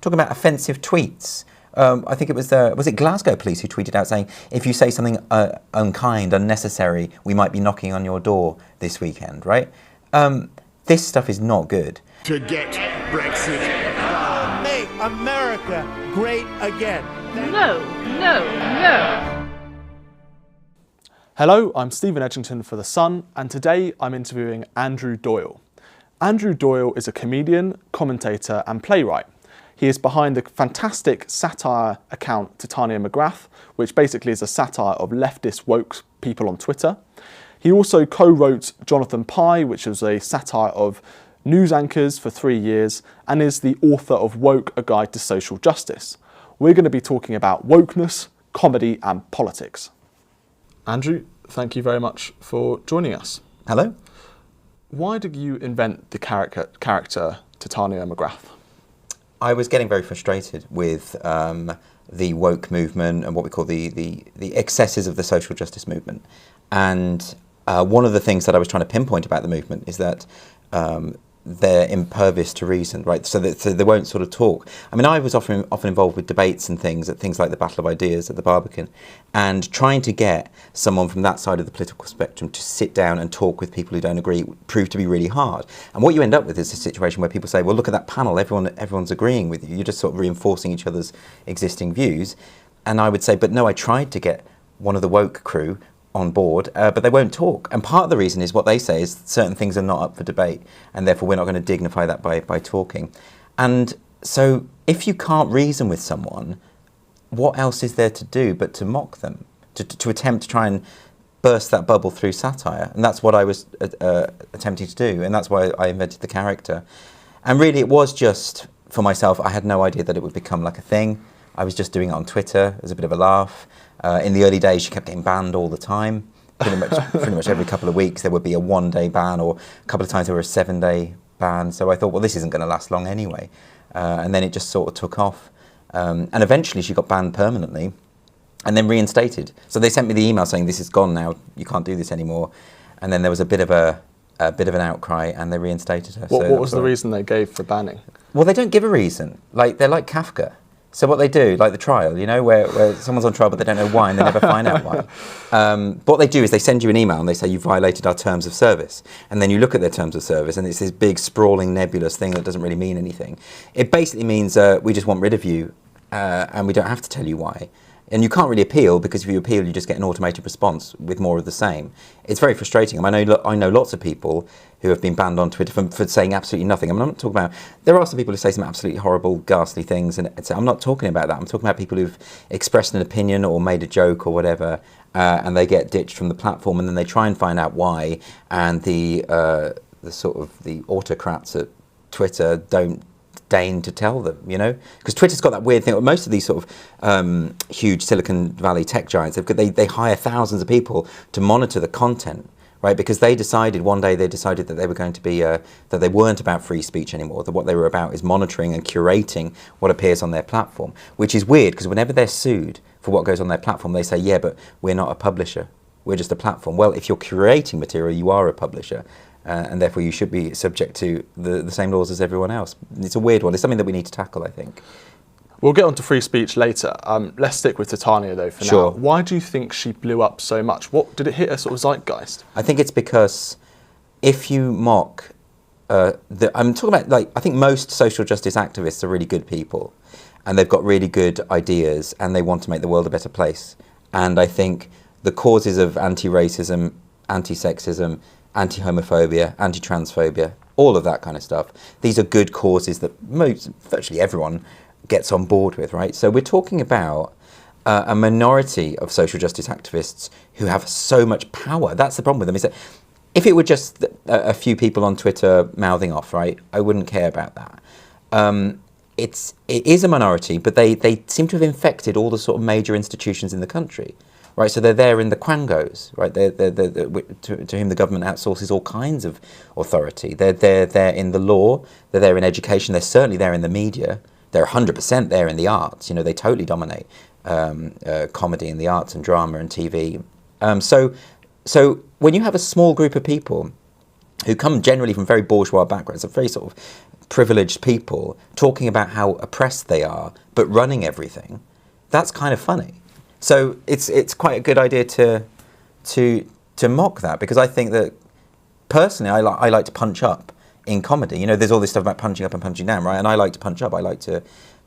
talking about offensive tweets. I think it was it Glasgow police who tweeted out saying, if you say something unkind, unnecessary, we might be knocking on your door this weekend, right? This stuff is not good. To get Brexit. Make America great again. No, no, no. Hello, I'm Stephen Edgington for The Sun, and today I'm interviewing Andrew Doyle. Andrew Doyle is a comedian, commentator and playwright. He is behind the fantastic satire account Titania, which basically is a satire of leftist woke people on Twitter. He also co-wrote Jonathan Pie, which was a satire of news anchors for 3 years, and is the author of Woke, A Guide to Social Justice. We're going to be talking about wokeness, comedy and politics. Andrew, thank you very much for joining us. Hello. Why did you invent the character Titania McGrath? I was getting very frustrated with the woke movement and what we call the excesses of the social justice movement. And one of the things that I was trying to pinpoint about the movement is that they're impervious to reason, right? So they won't sort of talk. I mean, I was often involved with debates and things at things like the Battle of Ideas at the Barbican, and trying to get someone from that side of the political spectrum to sit down and talk with people who don't agree proved to be really hard. And what you end up with is a situation where people say, well, look at that panel, everyone's agreeing with you. You're just sort of reinforcing each other's existing views. And I would say, but no, I tried to get one of the woke crew on board, but they won't talk. And part of the reason is what they say is certain things are not up for debate, and therefore we're not going to dignify that by talking. And so if you can't reason with someone, what else is there to do but to mock them, to attempt to try and burst that bubble through satire? And that's what I was attempting to do, and that's why I invented the character. And really it was just for myself. I had no idea that it would become like a thing. I was just doing it on Twitter as a bit of a laugh. In the early days, she kept getting banned all the time. Pretty much every couple of weeks there would be a 1-day ban, or a couple of times there were a 7-day ban. So I thought, well, this isn't going to last long anyway. And then it just sort of took off. And eventually she got banned permanently and then reinstated. So they sent me the email saying, this is gone now, you can't do this anymore. And then there was a bit of an outcry, and they reinstated her. What was the reason they gave for banning? Well, they don't give a reason. They're like Kafka. So what they do, like the trial, you know, where someone's on trial but they don't know why and they never find out why. What they do is they send you an email and they say, you violated our terms of service. And then you look at their terms of service and it's this big, sprawling, nebulous thing that doesn't really mean anything. It basically means we just want rid of you and we don't have to tell you why. And you can't really appeal, because if you appeal, you just get an automated response with more of the same. It's very frustrating. I know lots of people who have been banned on Twitter for saying absolutely nothing. I'm not talking about, there are some people who say some absolutely horrible, ghastly things, and I'm not talking about that. I'm talking about people who've expressed an opinion or made a joke or whatever, and they get ditched from the platform, and then they try and find out why, and the sort of the autocrats at Twitter don't deign to tell them, you know, because Twitter's got that weird thing. Most of these sort of huge Silicon Valley tech giants, they hire thousands of people to monitor the content, right? Because they decided one day that they were going to be that they weren't about free speech anymore. That what they were about is monitoring and curating what appears on their platform, which is weird because whenever they're sued for what goes on their platform, they say, yeah, but we're not a publisher. We're just a platform. Well, if you're curating material, you are a publisher. And therefore you should be subject to the same laws as everyone else. It's a weird one. It's something that we need to tackle, I think. We'll get on to free speech later. Let's stick with Titania though for now. Why do you think she blew up so much? What did it hit a sort of zeitgeist? I think it's because if you mock, I'm talking about, like, I think most social justice activists are really good people, and they've got really good ideas, and they want to make the world a better place. And I think the causes of anti-racism, anti-sexism, anti-homophobia, anti-transphobia, all of that kind of stuff, these are good causes that virtually everyone gets on board with, right? So we're talking about a minority of social justice activists who have so much power. That's the problem with them, is that if it were just a few people on Twitter mouthing off, right, I wouldn't care about that. It is a minority, but they seem to have infected all the sort of major institutions in the country. Right, so they're there in the quangos, right? They're to whom the government outsources all kinds of authority. They're there in the law. They're there in education. They're certainly there in the media. They're 100% there in the arts. You know, they totally dominate comedy and the arts and drama and TV. So when you have a small group of people who come generally from very bourgeois backgrounds, a very sort of privileged people talking about how oppressed they are, but running everything, that's kind of funny. So it's quite a good idea to mock that, because I think that personally I like to punch up in comedy. You know, there's all this stuff about punching up and punching down, right? And I like to punch up. I like to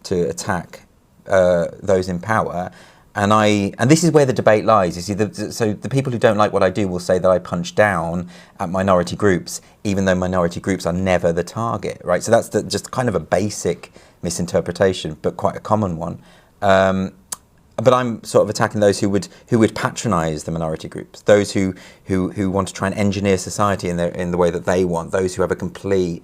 attack those in power. And this is where the debate lies. You see, so the people who don't like what I do will say that I punch down at minority groups, even though minority groups are never the target, right? So that's just kind of a basic misinterpretation, but quite a common one. But I'm sort of attacking those who would patronise the minority groups, those who want to try and engineer society in the way that they want, those who have a complete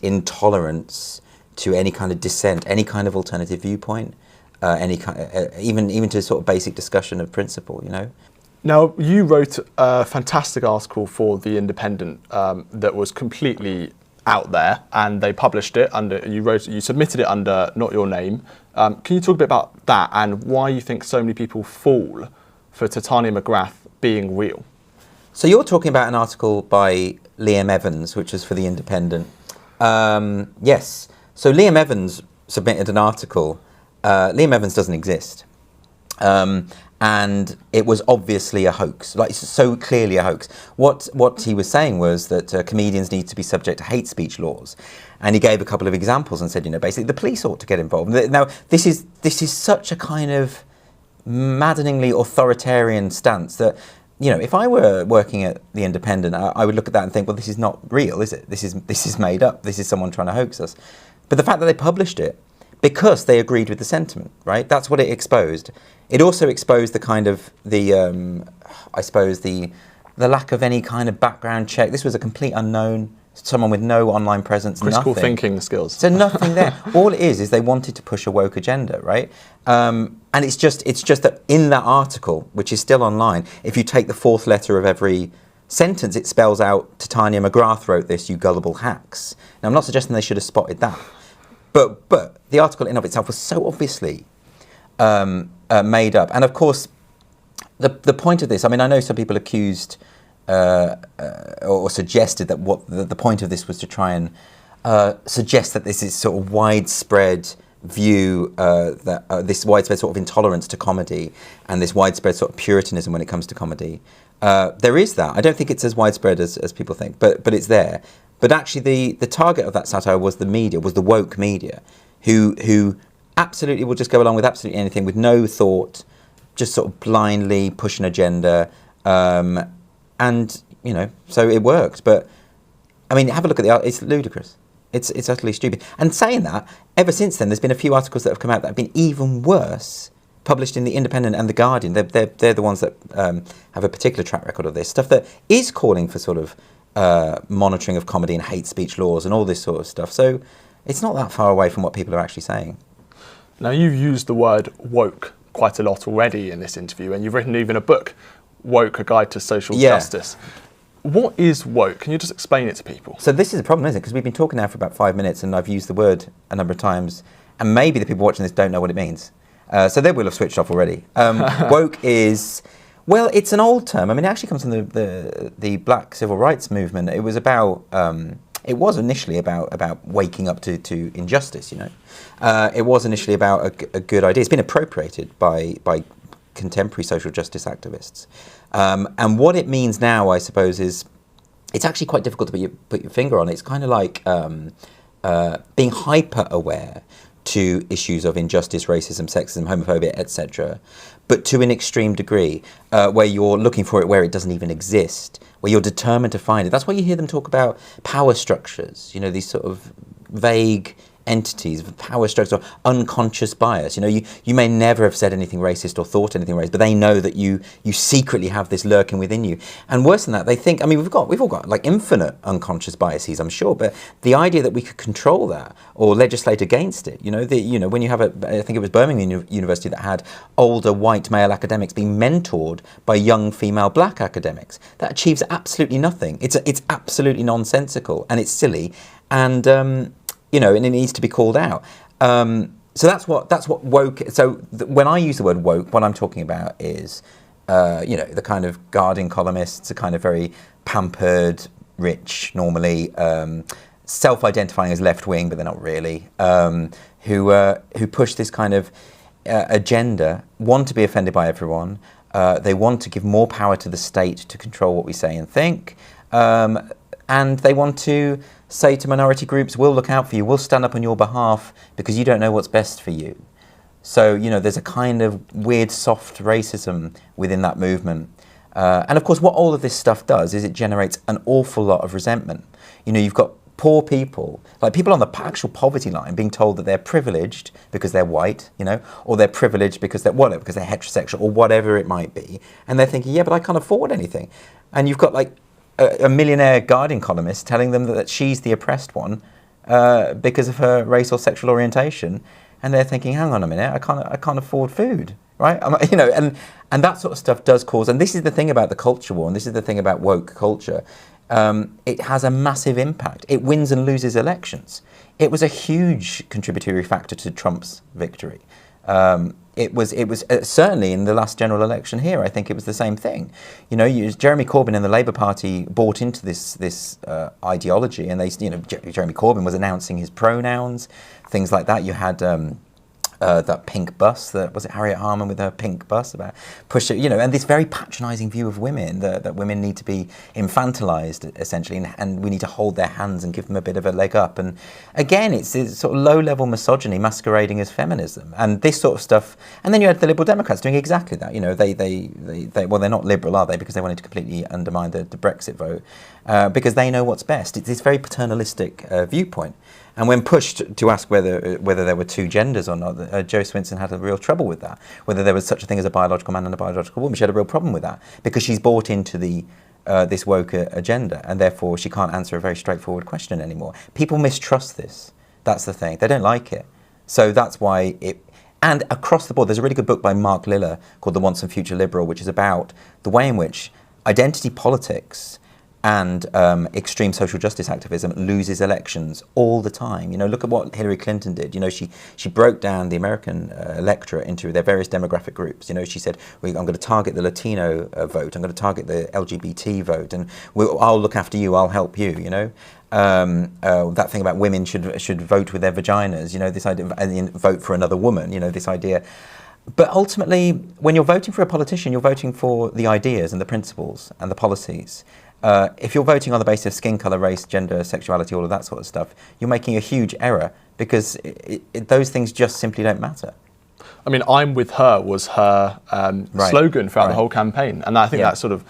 intolerance to any kind of dissent, any kind of alternative viewpoint. Even to sort of basic discussion of principle, you know. Now, you wrote a fantastic article for The Independent that was completely out there, and they published it you submitted it under not your name. Can you talk a bit about that and why you think so many people fall for Titania McGrath being real? So you're talking about an article by Liam Evans, which was for The Independent. Yes. So Liam Evans submitted an article. Liam Evans doesn't exist. And it was obviously a hoax, like so clearly a hoax. What he was saying was that comedians need to be subject to hate speech laws. And he gave a couple of examples and said, you know, basically the police ought to get involved. Now, this is such a kind of maddeningly authoritarian stance that, you know, if I were working at The Independent, I would look at that and think, well, this is not real, is it? This is made up. This is someone trying to hoax us. But the fact that they published it, because they agreed with the sentiment, right? That's what it exposed. It also exposed the kind of I suppose the lack of any kind of background check. This was a complete unknown, someone with no online presence, critical nothing. Thinking skills. So nothing there. All it is they wanted to push a woke agenda, right? And it's just that in that article, which is still online, if you take the fourth letter of every sentence, it spells out Titania McGrath wrote this, you gullible hacks. Now, I'm not suggesting they should have spotted that. But the article in and of itself was so obviously made up. And of course, the point of this, I mean, I know some people accused or suggested that the point of this was to try and suggest that this is sort of widespread view, that this widespread sort of intolerance to comedy and this widespread sort of puritanism when it comes to comedy. There is that. I don't think it's as widespread as people think, but it's there. But actually, the target of that satire was the media, was the woke media, who absolutely will just go along with absolutely anything with no thought, just sort of blindly push an agenda, and you know, so it worked. But I mean, have a look at the art; it's ludicrous. It's utterly stupid. And saying that, ever since then, there's been a few articles that have come out that have been even worse, published in The Independent and The Guardian. They're the ones that have a particular track record of this stuff that is calling for sort of monitoring of comedy and hate speech laws and all this sort of stuff. So it's not that far away from what people are actually saying. Now, you've used the word woke quite a lot already in this interview, and you've written even a book, Woke, A Guide to Social Justice. What is woke? Can you just explain it to people? So this is a problem, isn't it? Because we've been talking now for about 5 minutes and I've used the word a number of times, and maybe the people watching this don't know what it means. So they will have switched off already. Woke is... Well, it's an old term. I mean, it actually comes from the Black Civil Rights Movement. It was about, it was initially about waking up to injustice, you know. It was initially about a good idea. It's been appropriated by contemporary social justice activists. And what it means now, I suppose, is it's actually quite difficult to put your finger on. It's kind of like being hyper-aware to issues of injustice, racism, sexism, homophobia, etc., but to an extreme degree, where you're looking for it where it doesn't even exist, where you're determined to find it. That's why you hear them talk about power structures, you know, these sort of vague entities of power structures or unconscious bias. You know, you may never have said anything racist or thought anything racist, but they know that you secretly have this lurking within you. And worse than that, they think, I mean, we've all got like infinite unconscious biases, I'm sure, but the idea that we could control that or legislate against it, you know, when you have I think it was Birmingham University that had older white male academics being mentored by young female black academics, that achieves absolutely nothing. It's absolutely nonsensical and it's silly, and you know, and it needs to be called out. So that's what woke. So when I use the word woke, what I'm talking about is, you know, the kind of Guardian columnists, a kind of very pampered, rich, normally self-identifying as left-wing, but they're not really, who push this kind of agenda, want to be offended by everyone. They want to give more power to the state to control what we say and think. And they want to say to minority groups, we'll look out for you, we'll stand up on your behalf because you don't know what's best for you. So, there's a kind of weird soft racism within that movement. And of course, what all of this stuff does is it generates an awful lot of resentment. You've got poor people, like people on the actual poverty line, being told that they're privileged because they're white, or they're privileged because they're whatever, because they're heterosexual or whatever it might be. And they're thinking, yeah, but I can't afford anything. And you've got like a millionaire Guardian columnist telling them that she's the oppressed one because of her race or sexual orientation. And they're thinking, hang on a minute, I can't afford food, right? And that sort of stuff does cause, and this is the thing about the culture war, and this is the thing about woke culture. It has a massive impact. It wins and loses elections. It was a huge contributory factor to Trump's victory. It was certainly in the last general election here. I think it was the same thing. Jeremy Corbyn and the Labour Party bought into this ideology, and Jeremy Corbyn was announcing his pronouns, things like that. You had that pink bus, was it Harriet Harman with her pink bus about push it, and this very patronising view of women, that women need to be infantilized essentially, and we need to hold their hands and give them a bit of a leg up. And again, it's this sort of low-level misogyny masquerading as feminism, and this sort of stuff. And then you had the Liberal Democrats doing exactly that. Well, they're not liberal, are they? Because they wanted to completely undermine the Brexit vote, because they know what's best. It's this very paternalistic viewpoint. And when pushed to ask whether there were two genders or not, Jo Swinson had a real trouble with that. Whether there was such a thing as a biological man and a biological woman, she had a real problem with that because she's bought into this woke agenda, and therefore she can't answer a very straightforward question anymore. People mistrust this. That's the thing. They don't like it. So that's why it. And across the board, there's a really good book by Mark Liller called The Once and Future Liberal, which is about the way in which identity politics and extreme social justice activism loses elections all the time. Look at what Hillary Clinton did. She broke down the American electorate into their various demographic groups. She said, I'm going to target the Latino vote, I'm going to target the LGBT vote, and I'll look after you, I'll help you, that thing about women should vote with their vaginas, this idea, and vote for another woman, this idea. But ultimately, when you're voting for a politician, you're voting for the ideas and the principles and the policies. If you're voting on the basis of skin colour, race, gender, sexuality, all of that sort of stuff, you're making a huge error because those things just simply don't matter. I mean, "I'm with her" was her slogan throughout the whole campaign, and I think that sort of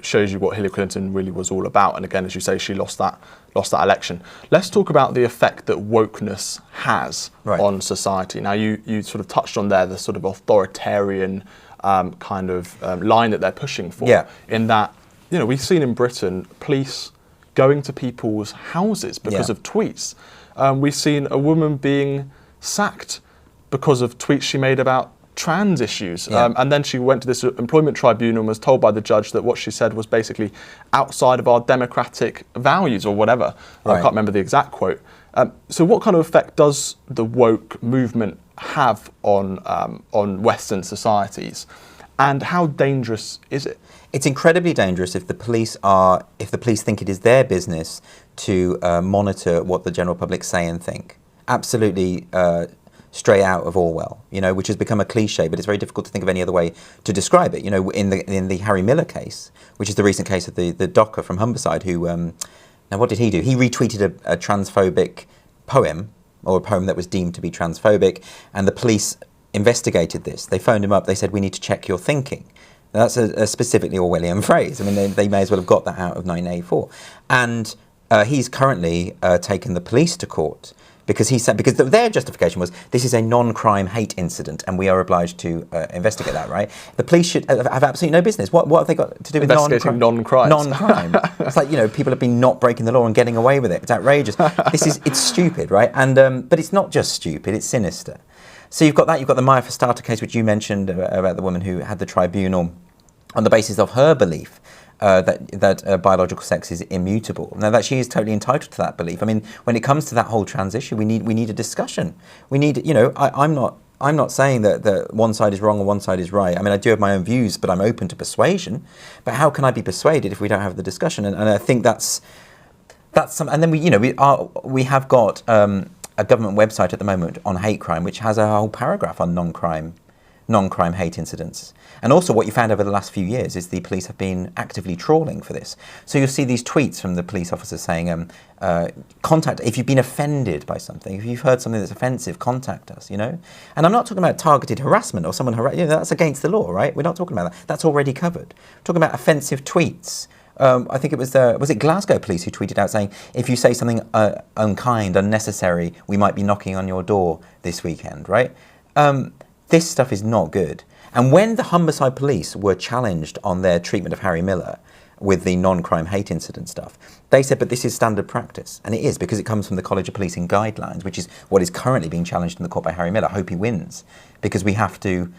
shows you what Hillary Clinton really was all about. And again, as you say, she lost that election. Let's talk about the effect that wokeness has on society. Now, you sort of touched on there the sort of authoritarian kind of line that they're pushing for. In that, we've seen in Britain police going to people's houses because of tweets. We've seen a woman being sacked because of tweets she made about trans issues. And then she went to this employment tribunal and was told by the judge that what she said was basically outside of our democratic values or whatever. I can't remember the exact quote. So what kind of effect does the woke movement have on Western societies? And how dangerous is it? It's incredibly dangerous if the police think it is their business to monitor what the general public say and think. Absolutely straight out of Orwell, which has become a cliche, but it's very difficult to think of any other way to describe it. In the Harry Miller case, which is the recent case of the docker from Humberside, who now what did he do? He retweeted a transphobic poem, or a poem that was deemed to be transphobic, and the police investigated this. They phoned him up. They said, "We need to check your thinking." Now, that's a specifically Orwellian phrase. I mean, they may as well have got that out of 1984. And he's currently taken the police to court because their justification was this is a non-crime hate incident and we are obliged to investigate that. Right? The police should have absolutely no business. What have they got to do with investigating non-crime? Non-crime. It's like people have been not breaking the law and getting away with it. It's outrageous. It's stupid, right? And but it's not just stupid. It's sinister. So you've got that. You've got the Maya Fastata case, which you mentioned about the woman who had the tribunal on the basis of her belief that biological sex is immutable. Now, that she is totally entitled to that belief. I mean, when it comes to that whole trans issue, we need a discussion. We need, I'm not saying that one side is wrong or one side is right. I mean, I do have my own views, but I'm open to persuasion. But how can I be persuaded if we don't have the discussion? And I think that's That's some, and then we have got a government website at the moment on hate crime, which has a whole paragraph on non-crime hate incidents. And also what you found over the last few years is the police have been actively trawling for this. So you'll see these tweets from the police officers saying, contact, if you've been offended by something, if you've heard something that's offensive, contact us, you know? And I'm not talking about targeted harassment or someone that's against the law, right? We're not talking about that. That's already covered. We're talking about offensive tweets. I think it was it Glasgow police who tweeted out saying, if you say something unkind, unnecessary, we might be knocking on your door this weekend, right? This stuff is not good. And when the Humberside police were challenged on their treatment of Harry Miller with the non-crime hate incident stuff, they said, but this is standard practice. And it is, because it comes from the College of Policing guidelines, which is what is currently being challenged in the court by Harry Miller. I hope he wins, because we have to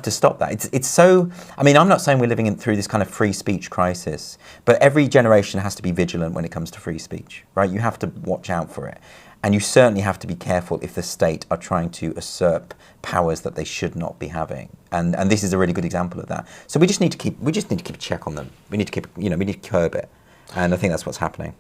stop that. It's so, I mean, I'm not saying we're living through this kind of free speech crisis, but every generation has to be vigilant when it comes to free speech, right? You have to watch out for it. And you certainly have to be careful if the state are trying to usurp powers that they should not be having. And this is a really good example of that. So we just need to keep a check on them. We need to we need to curb it. And I think that's what's happening.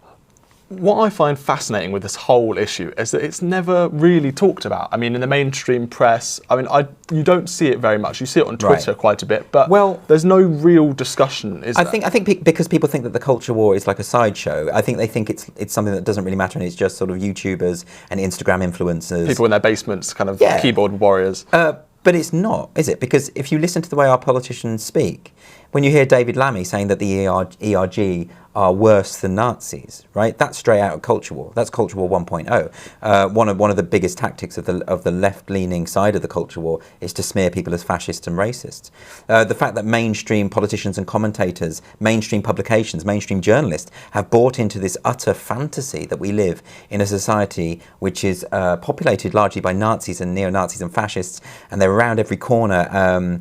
What I find fascinating with this whole issue is that it's never really talked about. I mean, in the mainstream press, I mean, you don't see it very much. You see it on Twitter quite a bit, but there's no real discussion, is there? I think because people think that the culture war is like a sideshow, I think they think it's something that doesn't really matter, and it's just sort of YouTubers and Instagram influencers. People in their basements, kind of keyboard warriors. But it's not, is it? Because if you listen to the way our politicians speak, when you hear David Lammy saying that the ERG are worse than Nazis, right? That's straight out of culture war. That's culture war 1.0. One of the biggest tactics of the left-leaning side of the culture war is to smear people as fascists and racists. The fact that mainstream politicians and commentators, mainstream publications, mainstream journalists have bought into this utter fantasy that we live in a society which is populated largely by Nazis and neo-Nazis and fascists, and they're around every corner.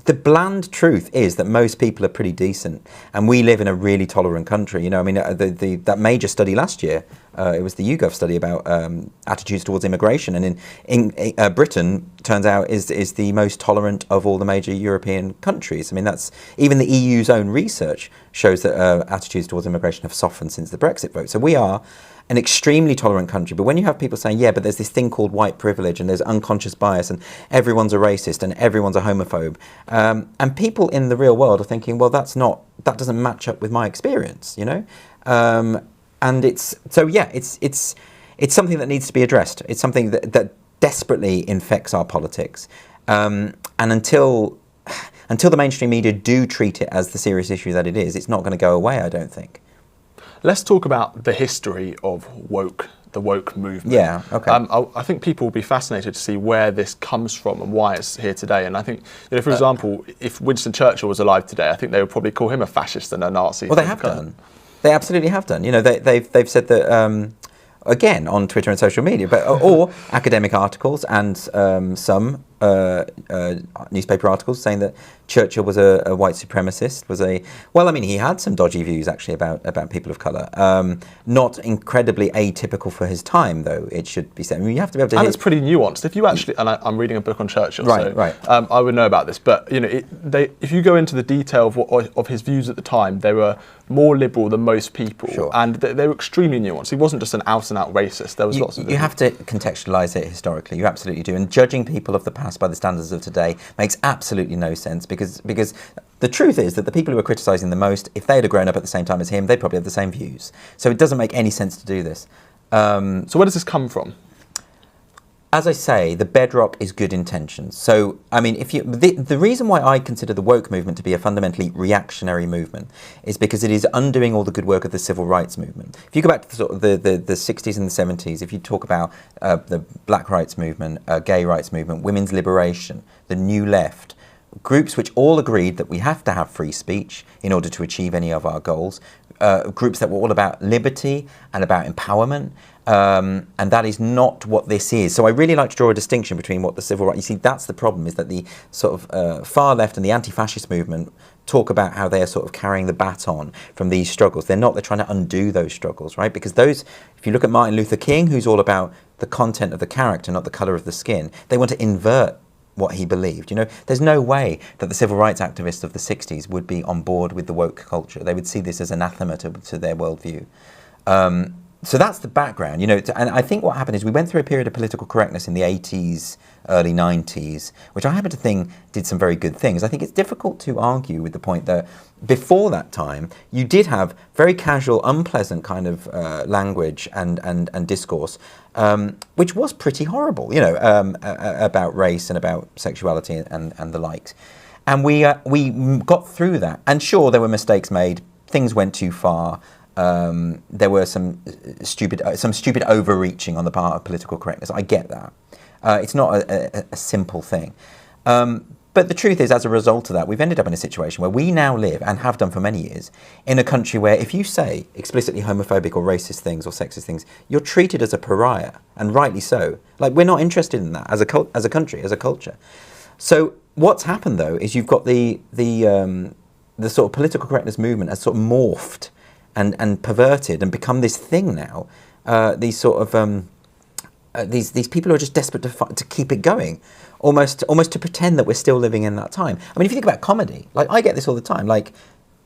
The bland truth is that most people are pretty decent, and we live in a really tolerant country. You know, I mean, that major study last year, it was the YouGov study about attitudes towards immigration, and in Britain, turns out, is the most tolerant of all the major European countries. I mean, that's even the EU's own research shows that attitudes towards immigration have softened since the Brexit vote. So we are an extremely tolerant country. But when you have people saying, yeah, but there's this thing called white privilege, and there's unconscious bias, and everyone's a racist, and everyone's a homophobe, and people in the real world are thinking, well, that doesn't match up with my experience, you know? And it's something that needs to be addressed. It's something that desperately infects our politics. And until the mainstream media do treat it as the serious issue that it is, it's not going to go away, I don't think. Let's talk about the history of the woke movement. Yeah, okay. I think people will be fascinated to see where this comes from and why it's here today. And I think, you know, for example, if Winston Churchill was alive today, I think they would probably call him a fascist and a Nazi. Well, they have done. They absolutely have done. You know, they've said that again on Twitter and social media, but or academic articles and some newspaper articles saying that Churchill was a white supremacist, well, I mean, he had some dodgy views actually about people of colour. Not incredibly atypical for his time, though, it should be said. I mean, you have to be able to. And it's pretty nuanced. If you actually, and I'm reading a book on Churchill, right. I would know about this. But you know, if you go into the detail of his views at the time, they were more liberal than most people, and they were extremely nuanced. He wasn't just an out-and-out racist. There was lots of. You have to contextualise it historically. You absolutely do. And judging people of the past by the standards of today makes absolutely no sense, because the truth is that the people who are criticising the most, if they had grown up at the same time as him, they'd probably have the same views. So it doesn't make any sense to do this. So where does this come from? As I say, the bedrock is good intentions. So, I mean, the reason why I consider the woke movement to be a fundamentally reactionary movement is because it is undoing all the good work of the civil rights movement. If you go back to the 60s and the 70s, if you talk about the black rights movement, gay rights movement, women's liberation, the new left, groups which all agreed that we have to have free speech in order to achieve any of our goals, groups that were all about liberty and about empowerment, and that is not what this is. So I really like to draw a distinction between what the civil rights... You see, that's the problem, is that the sort of far left and the anti-fascist movement talk about how they are sort of carrying the baton from these struggles. They're not. They're trying to undo those struggles, right? Because those... If you look at Martin Luther King, who's all about the content of the character, not the colour of the skin, they want to invert what he believed. You know, there's no way that the civil rights activists of the 60s would be on board with the woke culture. They would see this as anathema to their worldview. So that's the background, you know, and I think what happened is we went through a period of political correctness in the 80s, early 90s, which I happen to think did some very good things. I think it's difficult to argue with the point that before that time, you did have very casual, unpleasant kind of language and discourse, which was pretty horrible, you know, about race and about sexuality and the likes. And we got through that. And sure, there were mistakes made. Things went too far. There were some stupid overreaching on the part of political correctness. I get that. It's not a simple thing. But the truth is, as a result of that, we've ended up in a situation where we now live, and have done for many years, in a country where if you say explicitly homophobic or racist things or sexist things, you're treated as a pariah, and rightly so. Like, we're not interested in that as a country, as a culture. So what's happened, though, is you've got the sort of political correctness movement has sort of morphed and perverted and become this thing now. These sort of these people who are just desperate to keep it going, almost to pretend that we're still living in that time. I mean, if you think about comedy, like I get this all the time. Like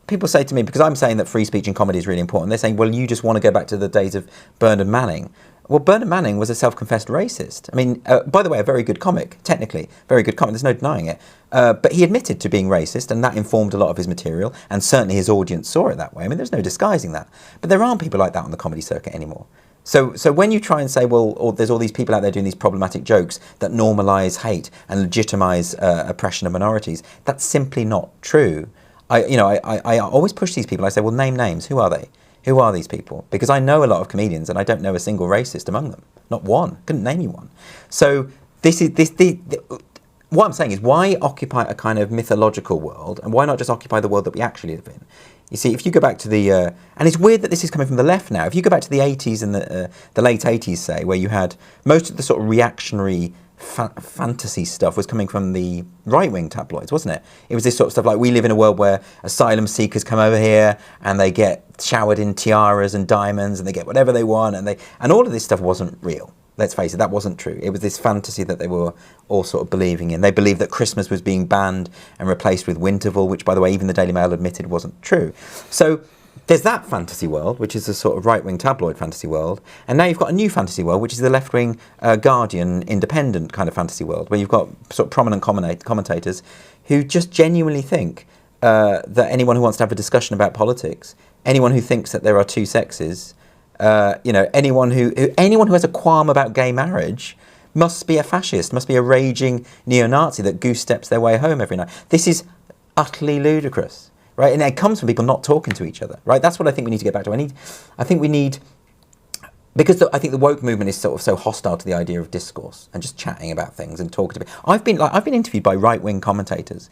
people say to me, because I'm saying that free speech in comedy is really important, they're saying, well, you just want to go back to the days of Bernard Manning. Well, Bernard Manning was a self-confessed racist. I mean, by the way, a very good comic, technically, very good comic, there's no denying it. But he admitted to being racist, and that informed a lot of his material, and certainly his audience saw it that way. I mean, there's no disguising that. But there aren't people like that on the comedy circuit anymore. So when you try and say, well, there's all these people out there doing these problematic jokes that normalise hate and legitimise oppression of minorities, that's simply not true. I always push these people. I say, well, name names. Who are they? Who are these people? Because I know a lot of comedians, and I don't know a single racist among them. Not one. Couldn't name you one. So what I'm saying is, why occupy a kind of mythological world, and why not just occupy the world that we actually live in? You see, if you go back to the, and it's weird that this is coming from the left now. If you go back to the 80s and the late 80s, say, where you had most of the sort of reactionary fantasy stuff was coming from the right-wing tabloids, wasn't it? It was this sort of stuff like, we live in a world where asylum seekers come over here and they get showered in tiaras and diamonds and they get whatever they want, and all of this stuff wasn't real. Let's face it, that wasn't true. It was this fantasy that they were all sort of believing in. They believed that Christmas was being banned and replaced with Winterval, which, by the way, even the Daily Mail admitted wasn't true. So there's that fantasy world, which is a sort of right-wing tabloid fantasy world. And now you've got a new fantasy world, which is the left-wing Guardian independent kind of fantasy world, where you've got sort of prominent commentators who just genuinely think that anyone who wants to have a discussion about politics, anyone who thinks that there are two sexes, anyone who has a qualm about gay marriage must be a fascist, must be a raging neo-Nazi that goose steps their way home every night. This is utterly ludicrous, right? And it comes from people not talking to each other, right? That's what I think we need to get back to. I think we need, because I think the woke movement is sort of so hostile to the idea of discourse and just chatting about things and talking to people. I've been interviewed by right-wing commentators,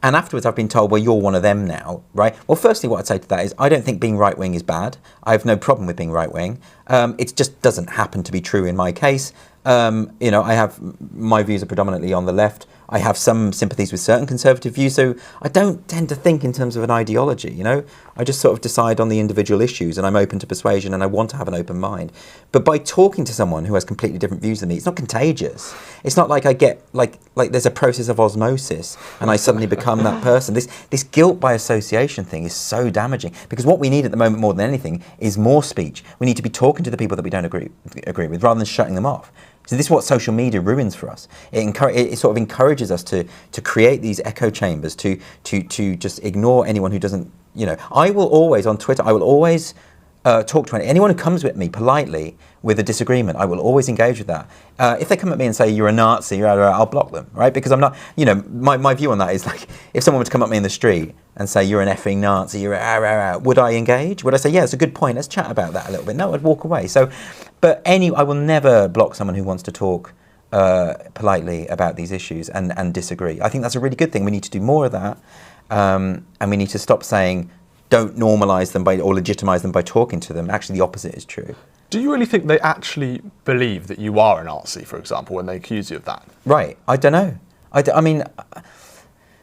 and afterwards I've been told, well, you're one of them now, right? Well, firstly, what I'd say to that is, I don't think being right-wing is bad. I have no problem with being right-wing. It just doesn't happen to be true in my case. My views are predominantly on the left. I have some sympathies with certain conservative views, so I don't tend to think in terms of an ideology, you know? I just sort of decide on the individual issues, and I'm open to persuasion, and I want to have an open mind. But by talking to someone who has completely different views than me, it's not contagious. It's not like I get, like there's a process of osmosis, and I suddenly become that person. This guilt by association thing is so damaging, because what we need at the moment more than anything is more speech. We need to be talking to the people that we don't agree with, rather than shutting them off. So this is what social media ruins for us. It sort of encourages us to create these echo chambers, to just ignore anyone who doesn't, you know. I will always, on Twitter, talk to anyone who comes with me politely with a disagreement. I will always engage with that. If they come at me and say, you're a Nazi, I'll block them, right? Because I'm not, you know, my view on that is like, if someone were to come up me in the street and say, you're an effing Nazi, you're would I engage? Would I say, yeah, it's a good point, let's chat about that a little bit? No, I'd walk away. I will never block someone who wants to talk politely about these issues and disagree. I think that's a really good thing. We need to do more of that, and we need to stop saying, don't normalise them or legitimise them by talking to them. Actually, the opposite is true. Do you really think they actually believe that you are a Nazi, for example, when they accuse you of that? Right. I don't know. I mean,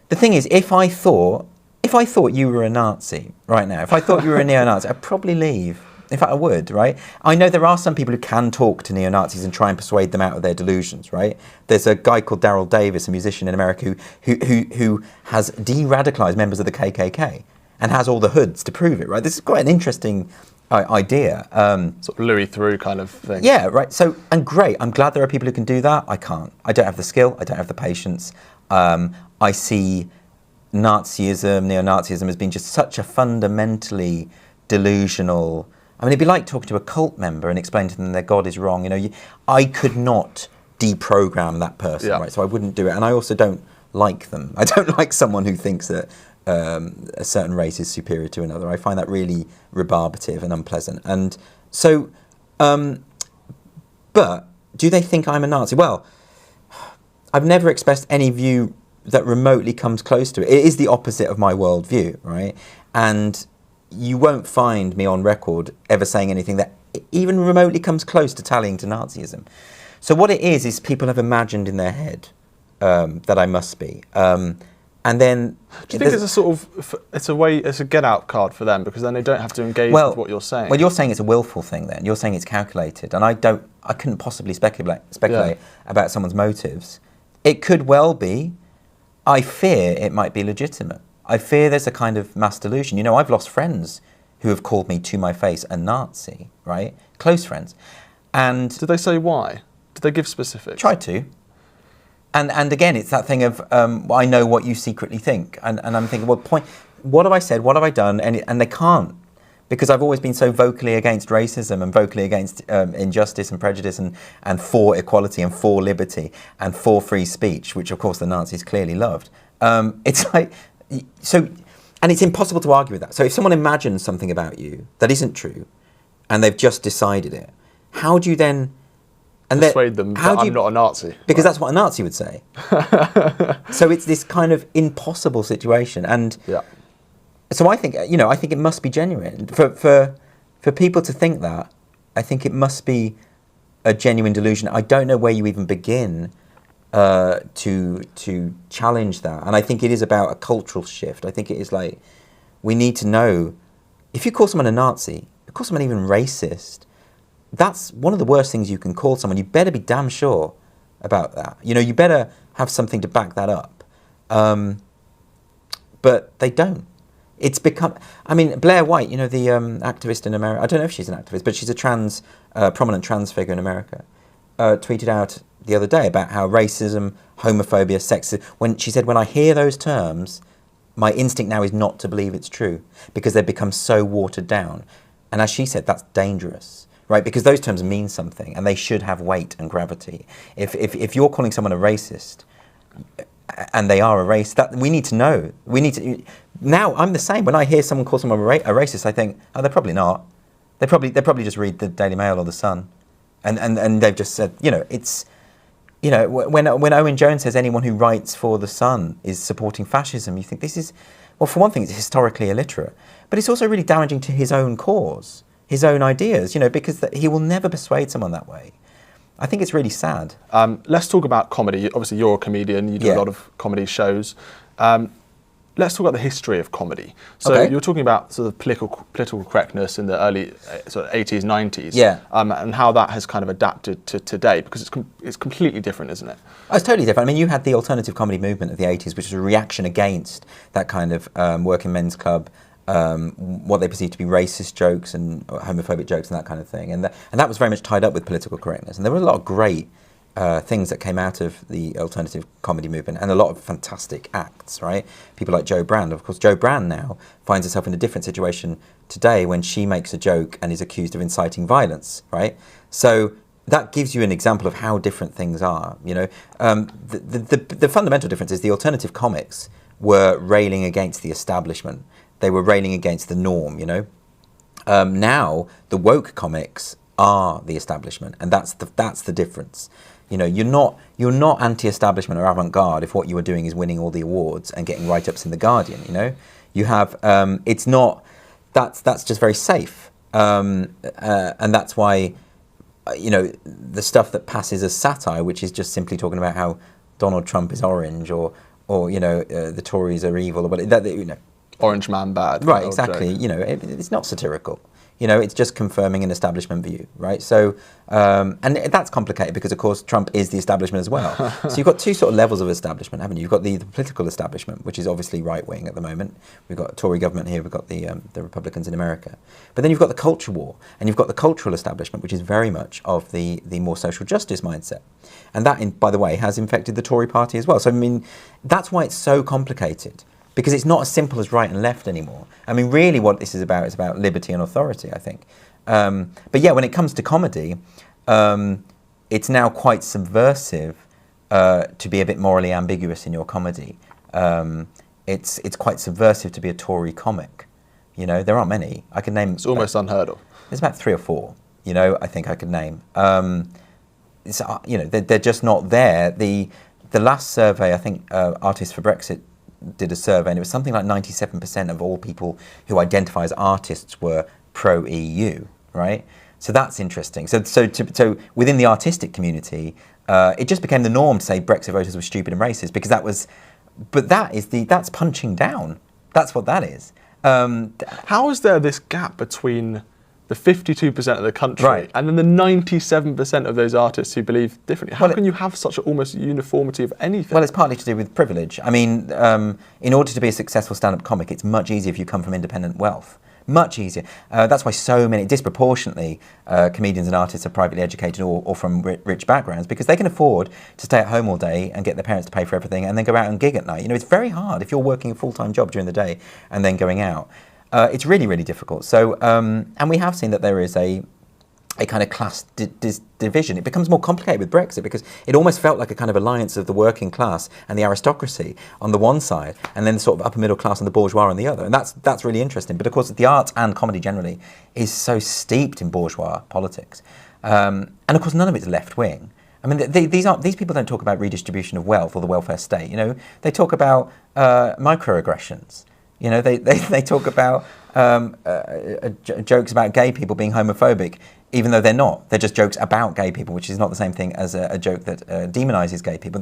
the thing is, if I thought you were a Nazi right now, if I thought you were a neo-Nazi, I'd probably leave. In fact, I would, right? I know there are some people who can talk to neo-Nazis and try and persuade them out of their delusions, right? There's a guy called Daryl Davis, a musician in America, who has de-radicalised members of the KKK and has all the hoods to prove it, right? This is quite an interesting idea. Sort of Louis through kind of thing. Yeah, right. So, and great. I'm glad there are people who can do that. I can't. I don't have the skill. I don't have the patience. I see Nazism, neo-Nazism as being just such a fundamentally delusional. I mean, it'd be like talking to a cult member and explaining to them their God is wrong. You know, I could not deprogram that person, right? So I wouldn't do it. And I also don't like them. I don't like someone who thinks that a certain race is superior to another. I find that really rebarbative and unpleasant. And so, but do they think I'm a Nazi? Well, I've never expressed any view that remotely comes close to it. It is the opposite of my worldview, right? And you won't find me on record ever saying anything that even remotely comes close to tallying to Nazism. So what it is people have imagined in their head that I must be. And then, do you think it's a sort of, it's a get out card for them, because then they don't have to engage with what you're saying? Well, you're saying it's a willful thing then. You're saying it's calculated. And I couldn't possibly speculate about someone's motives. It could well be. I fear it might be legitimate. I fear there's a kind of mass delusion. You know, I've lost friends who have called me to my face a Nazi, right? Close friends. And did they say why? Did they give specifics? Try to. And again, it's that thing of, I know what you secretly think. And I'm thinking, well, what have I said? What have I done? And they can't. Because I've always been so vocally against racism and vocally against injustice and prejudice and for equality and for liberty and for free speech, which of course the Nazis clearly loved. It's like, so, and it's impossible to argue with that. So if someone imagines something about you that isn't true and they've just decided it, how do you then persuade them that I'm not a Nazi? Because that's what a Nazi would say. So it's this kind of impossible situation. And so I think, I think it must be genuine. For people to think that, I think it must be a genuine delusion. I don't know where you even begin to challenge that. And I think it is about a cultural shift. I think it is like, we need to know, if you call someone a Nazi, you call someone even racist, that's one of the worst things you can call someone. You better be damn sure about that. You better have something to back that up. But they don't. It's become, I mean, Blair White, the activist in America, I don't know if she's an activist, but she's a prominent trans figure in America, tweeted out the other day about how racism, homophobia, sexism, when I hear those terms, my instinct now is not to believe it's true because they've become so watered down. And as she said, that's dangerous. Right, because those terms mean something, and they should have weight and gravity. If you're calling someone a racist, and they are a race, that we need to know. Now I'm the same. When I hear someone call someone a racist, I think, oh, they're probably not. They probably just read the Daily Mail or the Sun, and they've just said, it's, when Owen Jones says anyone who writes for the Sun is supporting fascism, you think this is, well, for one thing, it's historically illiterate, but it's also really damaging to his own cause. His own ideas, because he will never persuade someone that way. I think it's really sad. Let's talk about comedy. Obviously, you're a comedian. You do a lot of comedy shows. Let's talk about the history of comedy. So you're talking about sort of political correctness in the early sort of 80s, 90s, and how that has kind of adapted to today, because it's completely different, isn't it? Oh, it's totally different. I mean, you had the alternative comedy movement of the 80s, which was a reaction against that kind of working men's club, what they perceived to be racist jokes and homophobic jokes and that kind of thing. And that was very much tied up with political correctness. And there were a lot of great things that came out of the alternative comedy movement and a lot of fantastic acts, right? People like Jo Brand. Of course, Jo Brand now finds herself in a different situation today when she makes a joke and is accused of inciting violence, right? So that gives you an example of how different things are, The fundamental difference is the alternative comics were railing against the establishment. They were railing against the norm, Now, the woke comics are the establishment, and that's the difference. You're not anti-establishment or avant-garde if what you are doing is winning all the awards and getting write-ups in The Guardian, You have, it's not, that's just very safe. And that's why, the stuff that passes as satire, which is just simply talking about how Donald Trump is orange or the Tories are evil or whatever, Orange man bad. Right, exactly. It's not satirical. You know, it's just confirming an establishment view, right? So, and that's complicated because, of course, Trump is the establishment as well. So you've got two sort of levels of establishment, haven't you? You've got the political establishment, which is obviously right-wing at the moment. We've got a Tory government here, we've got the Republicans in America. But then you've got the culture war, and you've got the cultural establishment, which is very much of the more social justice mindset. And that, by the way, has infected the Tory party as well. So, I mean, that's why it's so complicated. Because it's not as simple as right and left anymore. I mean, really what this is about liberty and authority, I think. But yeah, when it comes to comedy, it's now quite subversive to be a bit morally ambiguous in your comedy. It's quite subversive to be a Tory comic. You know, there aren't many. I can name... It's almost unheard of. There's about 3 or 4, you know, I think I could name. You know, they're just not there. The last survey, I think Artists for Brexit did a survey, and it was something like 97% of all people who identify as artists were pro-EU, right? So that's interesting. So within the artistic community, it just became the norm to say Brexit voters were stupid and racist, because that was, but that's punching down. That's what that is. How is there this gap between the 52% of the country and then the 97% of those artists who believe differently? How can you have such an almost uniformity of anything? Well, it's partly to do with privilege. I mean, in order to be a successful stand-up comic, it's much easier if you come from independent wealth. Much easier. That's why so many, disproportionately, comedians and artists are privately educated or from rich backgrounds, because they can afford to stay at home all day and get their parents to pay for everything and then go out and gig at night. You know, it's very hard if you're working a full-time job during the day and then going out. It's really, really difficult. So, and we have seen that there is a kind of class division. It becomes more complicated with Brexit because it almost felt like a kind of alliance of the working class and the aristocracy on the one side, and then the sort of upper middle class and the bourgeois on the other. And that's really interesting. But of course, the arts and comedy generally is so steeped in bourgeois politics. And of course, none of it's left wing. I mean, these people don't talk about redistribution of wealth or the welfare state. You know, they talk about microaggressions. You know, they talk about jokes about gay people being homophobic, even though they're not. They're just jokes about gay people, which is not the same thing as a joke that demonizes gay people.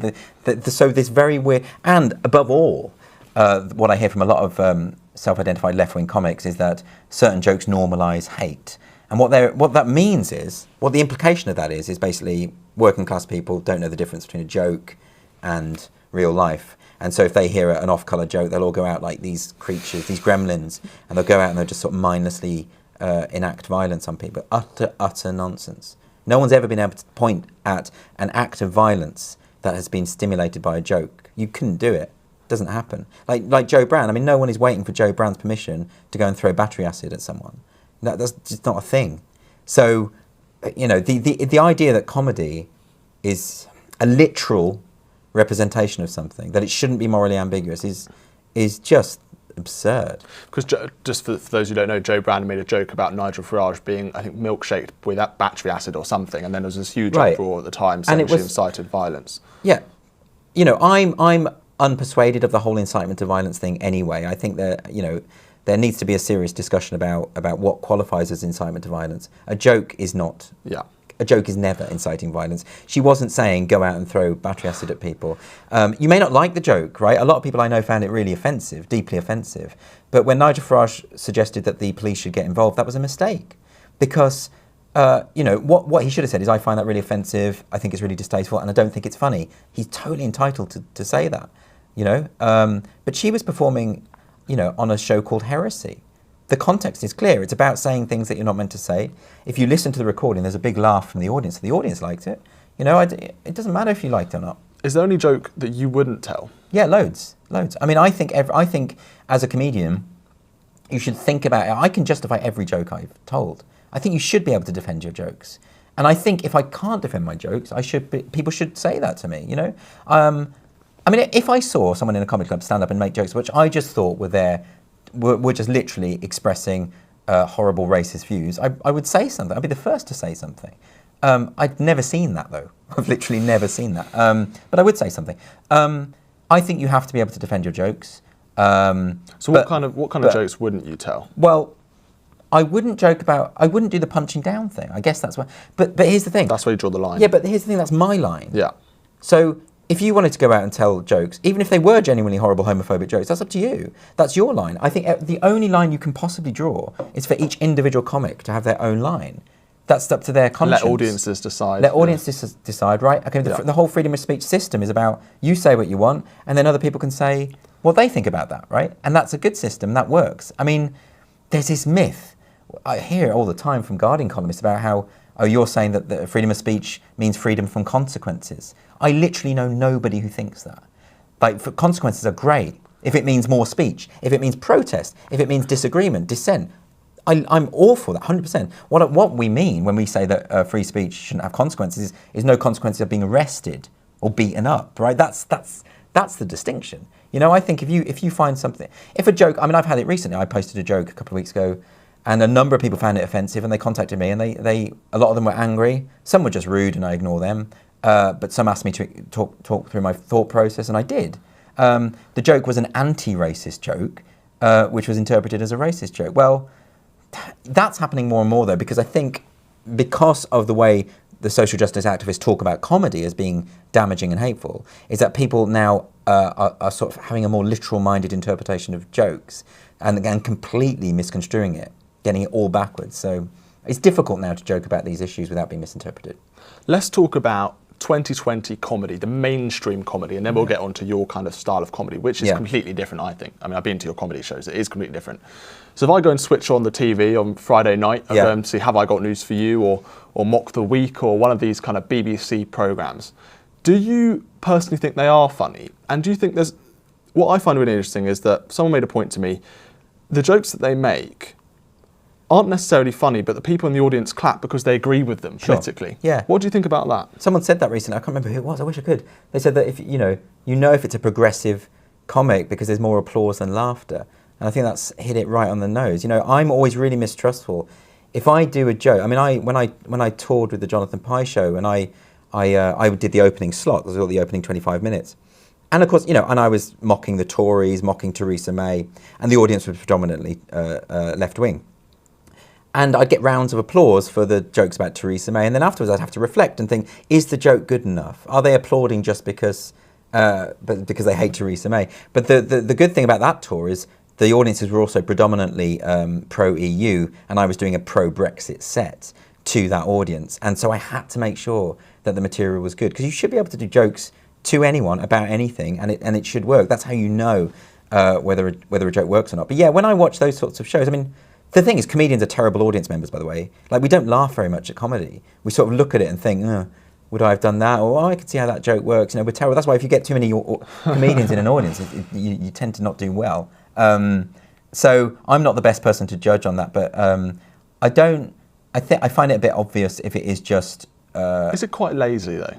So this very weird, and above all, what I hear from a lot of self-identified left-wing comics is that certain jokes normalize hate. And what that means is, what the implication of that is basically working class people don't know the difference between a joke and real life. And so if they hear an off-colour joke, they'll all go out like these creatures, these gremlins, and they'll go out and they'll just sort of mindlessly enact violence on people. Utter nonsense. No one's ever been able to point at an act of violence that has been stimulated by a joke. You couldn't do it. It doesn't happen. Like Joe Brown. I mean, no one is waiting for Joe Brown's permission to go and throw battery acid at someone. That's just not a thing. So, you know, the idea that comedy is a literal representation of something, that it shouldn't be morally ambiguous, is just absurd. Because just for those who don't know, Joe Brown made a joke about Nigel Farage being, I think, milkshaked with that battery acid or something, and then there was this huge uproar at the time saying she incited violence. Yeah. You know, I'm unpersuaded of the whole incitement to violence thing anyway. I think that, you know, there needs to be a serious discussion about what qualifies as incitement to violence. A joke is not. Yeah. A joke is never inciting violence. She wasn't saying go out and throw battery acid at people. You may not like the joke, right? A lot of people I know found it really offensive, deeply offensive. But when Nigel Farage suggested that the police should get involved, that was a mistake. Because, you know, what he should have said is, I find that really offensive, I think it's really distasteful, and I don't think it's funny. He's totally entitled to say that, you know? But she was performing, you know, on a show called Heresy. The context is clear. It's about saying things that you're not meant to say. If you listen to the recording, there's a big laugh from the audience. So the audience liked it. You know, it doesn't matter if you liked it or not. Is there any joke that you wouldn't tell? Yeah, loads. I mean, I think as a comedian, you should think about it. I can justify every joke I've told. I think you should be able to defend your jokes. And I think if I can't defend my jokes, people should say that to me, you know? I mean, if I saw someone in a comedy club stand up and make jokes which I just thought were just literally expressing horrible racist views, I would say something. I'd be the first to say something. I'd never seen that, though. I've literally never seen that. But I would say something. I think you have to be able to defend your jokes. So what kind of jokes wouldn't you tell? Well, I wouldn't do the punching down thing. I guess that's why. But here's the thing. That's where you draw the line. Yeah, but here's the thing. That's my line. Yeah. So if you wanted to go out and tell jokes, even if they were genuinely horrible homophobic jokes, that's up to you. That's your line. I think the only line you can possibly draw is for each individual comic to have their own line. That's up to their conscience. Let audiences decide. Let audiences decide, right? Okay, the whole freedom of speech system is about you say what you want, and then other people can say what they think about that, right? And that's a good system, that works. I mean, there's this myth, I hear it all the time from Guardian columnists about how, oh, you're saying that the freedom of speech means freedom from consequences. I literally know nobody who thinks that. Like, for consequences are great. If it means more speech, if it means protest, if it means disagreement, dissent, I'm all for that, 100%. What we mean when we say that free speech shouldn't have consequences is no consequences of being arrested or beaten up, right? That's the distinction. You know, I think if you find something, if a joke, I mean, I've had it recently. I posted a joke a couple of weeks ago, and a number of people found it offensive, and they contacted me, and a lot of them were angry. Some were just rude, and I ignore them. But some asked me to talk through my thought process, and I did. The joke was an anti-racist joke, which was interpreted as a racist joke. Well, that's happening more and more, though, because I think because of the way the social justice activists talk about comedy as being damaging and hateful, is that people now are sort of having a more literal-minded interpretation of jokes and completely misconstruing it, getting it all backwards. So it's difficult now to joke about these issues without being misinterpreted. Let's talk about 2020 comedy, the mainstream comedy, and then we'll get on to your kind of style of comedy, which is completely different, I think. I mean, I've been to your comedy shows, it is completely different. So if I go and switch on the TV on Friday night, I go and see Have I Got News For You or Mock the Week or one of these kind of BBC programmes, do you personally think they are funny? And do you think there's... What I find really interesting is that someone made a point to me, the jokes that they make aren't necessarily funny, but the people in the audience clap because they agree with them politically. Yeah. What do you think about that? Someone said that recently. I can't remember who it was. I wish I could. They said that if you know if it's a progressive comic because there's more applause than laughter. And I think that's hit it right on the nose. You know, I'm always really mistrustful. If I do a joke, I mean, when I toured with the Jonathan Pye show, and I did the opening slot, it was the opening 25 minutes. And of course, you know, and I was mocking the Tories, mocking Theresa May, and the audience was predominantly left-wing. And I'd get rounds of applause for the jokes about Theresa May, and then afterwards I'd have to reflect and think, is the joke good enough? Are they applauding just because they hate Theresa May? But the good thing about that tour is the audiences were also predominantly pro-EU, and I was doing a pro-Brexit set to that audience. And so I had to make sure that the material was good, because you should be able to do jokes to anyone about anything, and it should work. That's how you know whether a joke works or not. But yeah, when I watch those sorts of shows, I mean, the thing is, comedians are terrible audience members, by the way. Like, we don't laugh very much at comedy. We sort of look at it and think, would I have done that? Or, I can see how that joke works. You know, we're terrible. That's why if you get too many comedians in an audience, you tend to not do well. So I'm not the best person to judge on that, but I find it a bit obvious if it is just... is it quite lazy, though,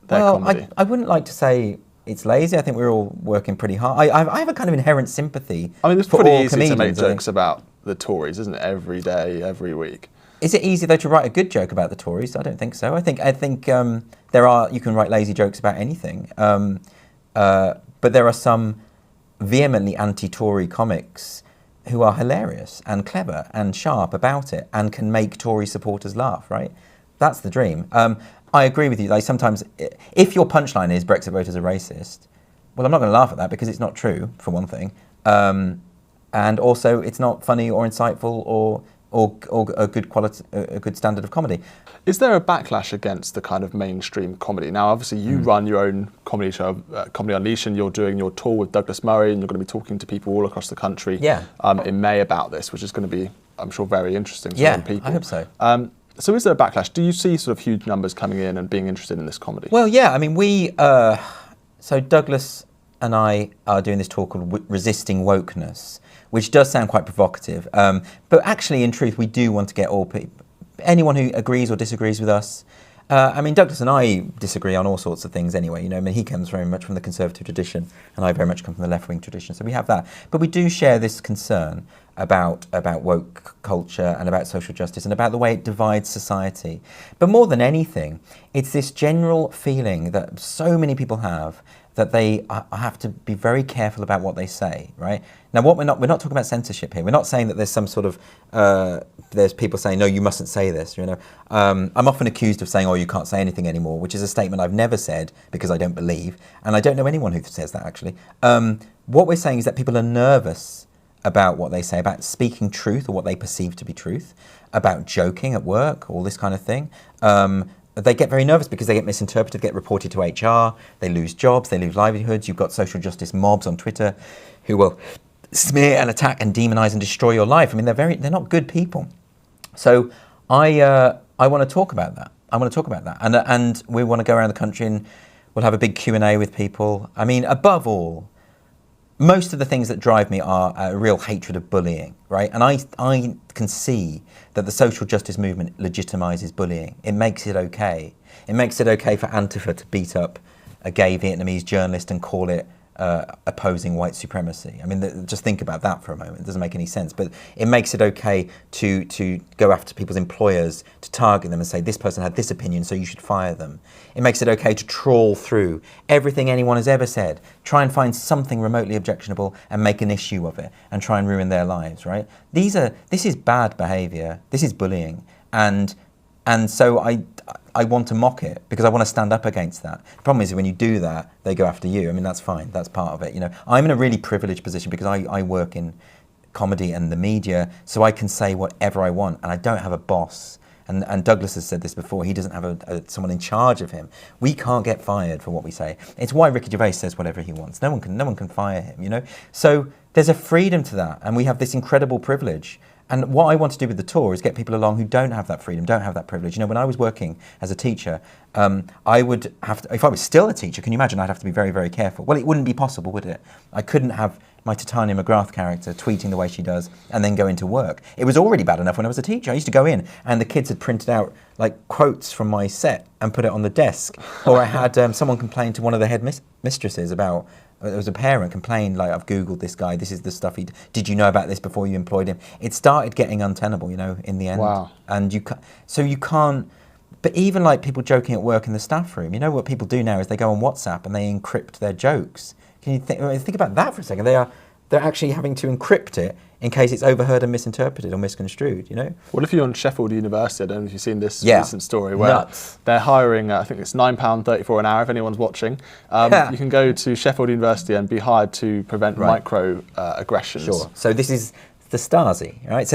well, comedy? I wouldn't like to say it's lazy. I think we're all working pretty hard. I have a kind of inherent sympathy for all comedians. I mean, it's pretty easy to make jokes about the Tories, isn't it? Every day, every week. Is it easy, though, to write a good joke about the Tories? I don't think so. I think you can write lazy jokes about anything. But there are some vehemently anti-Tory comics who are hilarious and clever and sharp about it and can make Tory supporters laugh, right? That's the dream. I agree with you. Like, sometimes, if your punchline is Brexit voters are racist, well, I'm not going to laugh at that because it's not true, for one thing. And also, it's not funny or insightful or a good quality, a good standard of comedy. Is there a backlash against the kind of mainstream comedy? Now, obviously, you run your own comedy show, Comedy Unleashed, and you're doing your tour with Douglas Murray, and you're going to be talking to people all across the country in May about this, which is going to be, I'm sure, very interesting to many people. I hope so. So is there a backlash? Do you see sort of huge numbers coming in and being interested in this comedy? Well, yeah. I mean, so Douglas and I are doing this talk called Resisting Wokeness, which does sound quite provocative. But actually, in truth, we do want to get anyone who agrees or disagrees with us. I mean, Douglas and I disagree on all sorts of things anyway. You know, I mean, he comes very much from the conservative tradition, and I very much come from the left-wing tradition. So we have that. But we do share this concern. about woke culture and about social justice and about the way it divides society. But more than anything, it's this general feeling that so many people have that they have to be very careful about what they say, right? Now, we're not talking about censorship here. We're not saying that there's some sort of, there's people saying, no, you mustn't say this, you know. I'm often accused of saying, oh, you can't say anything anymore, which is a statement I've never said because I don't believe, and I don't know anyone who says that, actually. What we're saying is that people are nervous about what they say, about speaking truth or what they perceive to be truth, about joking at work, all this kind of thing. They get very nervous because they get misinterpreted, get reported to HR, they lose jobs, they lose livelihoods. You've got social justice mobs on Twitter who will smear and attack and demonize and destroy your life. I mean, they're not good people. So I want to talk about that. And we want to go around the country and we'll have a big Q&A with people. I mean, above all, most of the things that drive me are a real hatred of bullying, right? And I can see that the social justice movement legitimizes bullying. It makes it okay. It makes it okay for Antifa to beat up a gay Vietnamese journalist and call it opposing white supremacy. I mean, just think about that for a moment. It doesn't make any sense. But it makes it okay to go after people's employers, to target them and say, this person had this opinion, so you should fire them. It makes it okay to trawl through everything anyone has ever said, try and find something remotely objectionable and make an issue of it and try and ruin their lives, right? This is bad behavior. This is bullying. And so I want to mock it because I want to stand up against that. The problem is when you do that, they go after you. I mean, that's fine. That's part of it. You know, I'm in a really privileged position because I work in comedy and the media, so I can say whatever I want, and I don't have a boss. And Douglas has said this before. He doesn't have someone in charge of him. We can't get fired for what we say. It's why Ricky Gervais says whatever he wants. No one can fire him. You know. So there's a freedom to that, and we have this incredible privilege. And what I want to do with the tour is get people along who don't have that freedom, don't have that privilege. You know, when I was working as a teacher, I would have to, if I was still a teacher, can you imagine I'd have to be very, very careful? Well, it wouldn't be possible, would it? I couldn't have my Titania McGrath character tweeting the way she does and then go into work. It was already bad enough when I was a teacher. I used to go in and the kids had printed out like quotes from my set and put it on the desk. Or I had someone complain to one of the head mistresses about, there was a parent complained, like, I've Googled this guy, this is the stuff did you know about this before you employed him? It started getting untenable, you know, in the end. Wow. And you can't, but even like people joking at work in the staff room, you know what people do now is they go on WhatsApp and they encrypt their jokes. Can you think about that for a second? They're actually having to encrypt it in case it's overheard and misinterpreted or misconstrued, you know? What if you're on Sheffield University? I don't know if you've seen this recent story where they're hiring, I think it's £9.34 an hour if anyone's watching. You can go to Sheffield University and be hired to prevent micro aggressions. Sure. So this is the Stasi, right?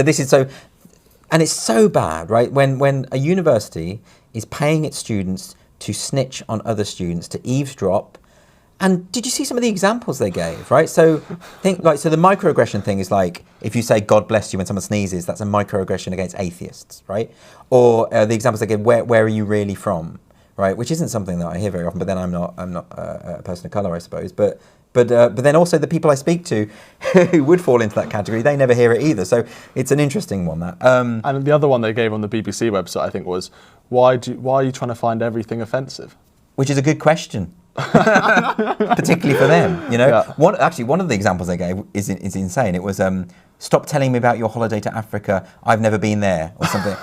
And it's so bad, right? When a university is paying its students to snitch on other students, to eavesdrop. And did you see some of the examples they gave, right? So the microaggression thing is like, if you say God bless you when someone sneezes, that's a microaggression against atheists, right? Or the examples they give, where are you really from, right? Which isn't something that I hear very often, but then I'm not a person of colour, I suppose. But then also the people I speak to who would fall into that category, they never hear it either. So it's an interesting one, that. And the other one they gave on the BBC website, I think, was, why are you trying to find everything offensive? Which is a good question. Particularly for them, you know. Yeah. One of the examples they gave is insane. It was stop telling me about your holiday to Africa. I've never been there, or something.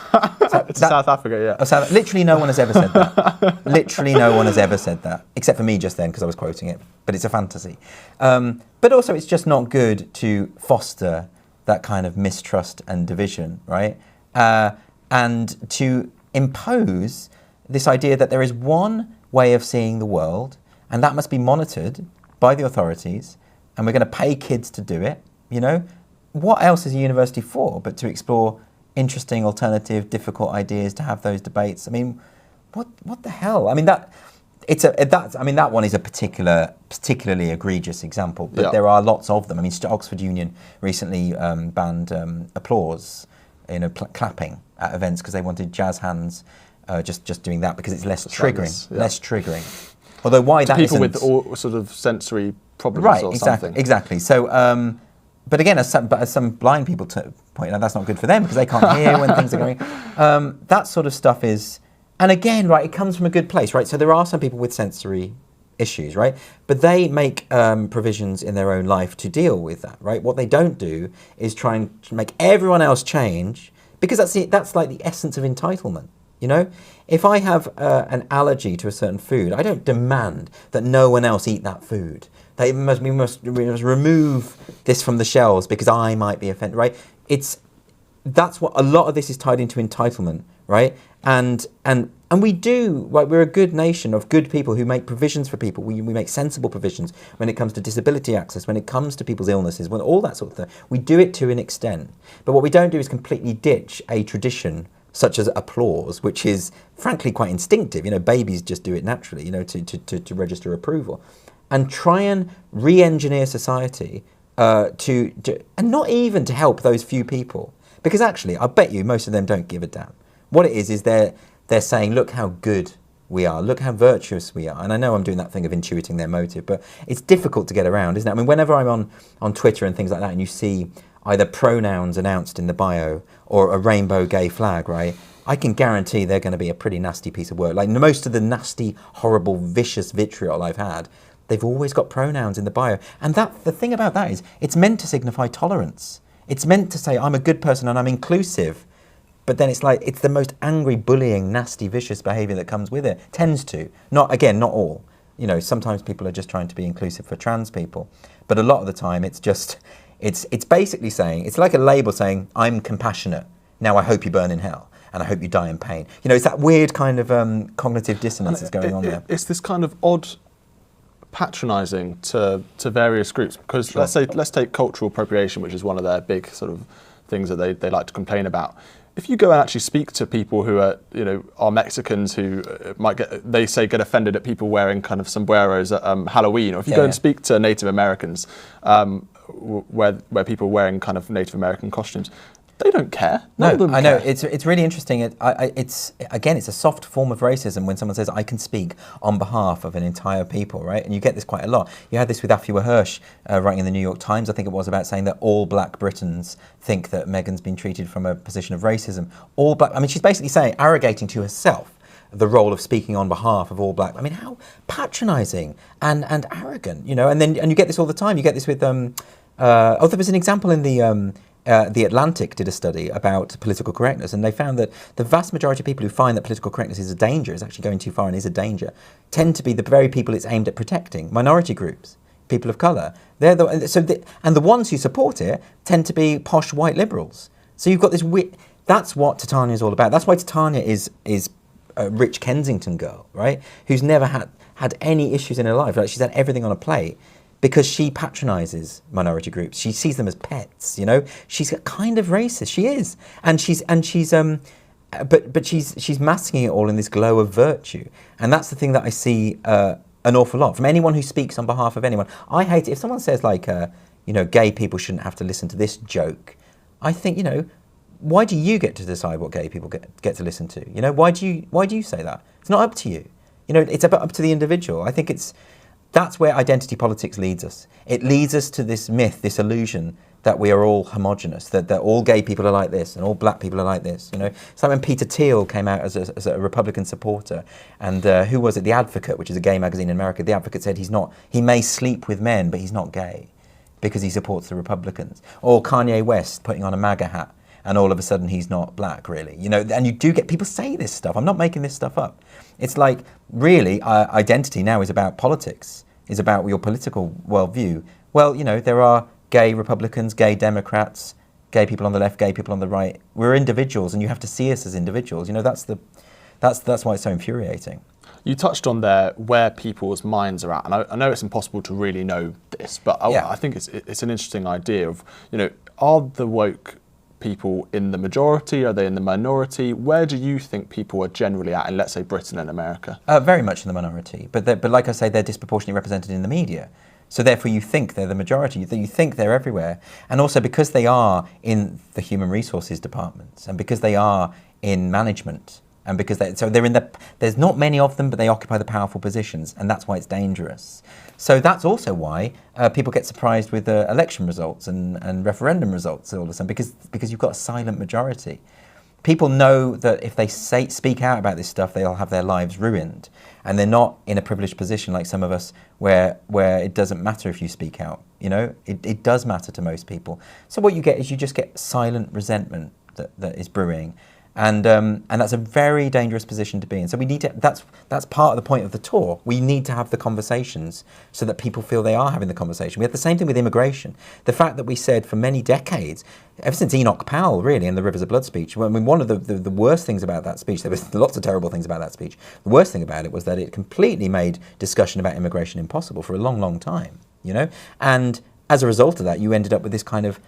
South Africa, yeah. Literally no one has ever said that. Literally no one has ever said that, except for me just then because I was quoting it. But it's a fantasy. But also, it's just not good to foster that kind of mistrust and division, right? And to impose this idea that there is one way of seeing the world, and that must be monitored by the authorities, and we're going to pay kids to do it, you know? What else is a university for but to explore interesting, alternative, difficult ideas, to have those debates? I mean, what the hell? I mean, that one is a particularly egregious example, but there are lots of them. I mean, Oxford Union recently banned applause, you know, clapping at events because they wanted jazz hands. Just doing that because it's less triggering. Less triggering. Although why that people isn't... with all sort of sensory problems or something. Exactly. So, but again, as some blind people point out, that's not good for them because they can't hear when things are going. That sort of stuff is, and again, right, it comes from a good place, right? So there are some people with sensory issues, right? But they make provisions in their own life to deal with that, right? What they don't do is try and make everyone else change, because that's like the essence of entitlement. You know, if I have an allergy to a certain food, I don't demand that no one else eat that food. We must remove this from the shelves because I might be offended, right? That's what a lot of this is tied into entitlement, right? And we do, like, we're a good nation of good people who make provisions for people. We make sensible provisions when it comes to disability access, when it comes to people's illnesses, when all that sort of thing. We do it to an extent. But what we don't do is completely ditch a tradition such as applause, which is frankly quite instinctive. You know, babies just do it naturally, you know, to register approval, and try and re-engineer society and not even to help those few people, because actually, I bet you most of them don't give a damn. What it is they're saying, look how good we are, look how virtuous we are. And I know I'm doing that thing of intuiting their motive, but it's difficult to get around, isn't it? I mean, whenever I'm on Twitter and things like that, and you see either pronouns announced in the bio or a rainbow gay flag, right? I can guarantee they're going to be a pretty nasty piece of work. Like most of the nasty, horrible, vicious vitriol I've had, they've always got pronouns in the bio. And the thing about that is it's meant to signify tolerance. It's meant to say I'm a good person and I'm inclusive. But then it's like, it's the most angry, bullying, nasty, vicious behaviour that comes with it. Tends to. Not all. You know, sometimes people are just trying to be inclusive for trans people. But a lot of the time it's just... It's basically saying, it's like a label saying, I'm compassionate. Now I hope you burn in hell and I hope you die in pain. You know, it's that weird kind of cognitive dissonance that's going on there. It's this kind of odd patronising to various groups, because let's take cultural appropriation, which is one of their big sort of things that they like to complain about. If you go and actually speak to people who are Mexicans who get offended at people wearing kind of sombreros at Halloween, or if you go and speak to Native Americans, where people are wearing kind of Native American costumes, they don't care. None of them I know. care. It's really interesting. It's a soft form of racism when someone says, I can speak on behalf of an entire people, right? And you get this quite a lot. You had this with Afua Hirsch writing in the New York Times, I think it was, about saying that all black Britons think that Meghan's been treated from a position of racism. All black, I mean, she's basically saying, arrogating to herself the role of speaking on behalf of all black. I mean, how patronising and arrogant, you know? And you get this all the time. You get this with, there was an example in the Atlantic did a study about political correctness, and they found that the vast majority of people who find that political correctness is a danger, is actually going too far and is a danger, tend to be the very people it's aimed at protecting, minority groups, people of colour. And the ones who support it tend to be posh white liberals. So you've got this that's what Titania is all about. That's why Titania is a rich Kensington girl, right? Who's never had any issues in her life. Like, she's had everything on a plate. Because she patronises minority groups, she sees them as pets. You know, she's kind of racist. She is, but she's masking it all in this glow of virtue, and that's the thing that I see an awful lot from anyone who speaks on behalf of anyone. I hate it if someone says like, gay people shouldn't have to listen to this joke. I think, why do you get to decide what gay people get to listen to? You know, why do you say that? It's not up to you. You know, it's up to the individual. I think that's where identity politics leads us. It leads us to this myth, this illusion that we are all homogenous, that all gay people are like this and all black people are like this. You know, it's like when Peter Thiel came out as a Republican supporter, and who was it? The Advocate, which is a gay magazine in America. The Advocate said he may sleep with men, but he's not gay because he supports the Republicans. Or Kanye West putting on a MAGA hat, and all of a sudden he's not black, really. You know, and you do get people say this stuff. I'm not making this stuff up. It's like, really, identity now is about politics, is about your political worldview. Well, there are gay Republicans, gay Democrats, gay people on the left, gay people on the right. We're individuals, and you have to see us as individuals. That's why it's so infuriating. You touched on there where people's minds are at, and I know it's impossible to really know this, but I think it's an interesting idea of, are the woke people in the majority? Are they in the minority? Where do you think people are generally at in, let's say, Britain and America? Very much in the minority, but like I say, they're disproportionately represented in the media. So therefore you think they're the majority, you think they're everywhere. And also because they are in the human resources departments, and because they are in management, and because there's not many of them, but they occupy the powerful positions, and that's why it's dangerous. So that's also why people get surprised with election results and referendum results all of a sudden, because you've got a silent majority. People know that if they speak out about this stuff, they'll have their lives ruined. And they're not in a privileged position like some of us where it doesn't matter if you speak out. You know, it does matter to most people. So what you get is you just get silent resentment that is brewing. And that's a very dangerous position to be in. So we need to, that's part of the point of the tour. We need to have the conversations so that people feel they are having the conversation. We had the same thing with immigration. The fact that we said for many decades, ever since Enoch Powell, really, in the Rivers of Blood speech, I mean, one of the worst things about that speech, there was lots of terrible things about that speech. The worst thing about it was that it completely made discussion about immigration impossible for a long, long time, you know? And as a result of that, you ended up with this kind of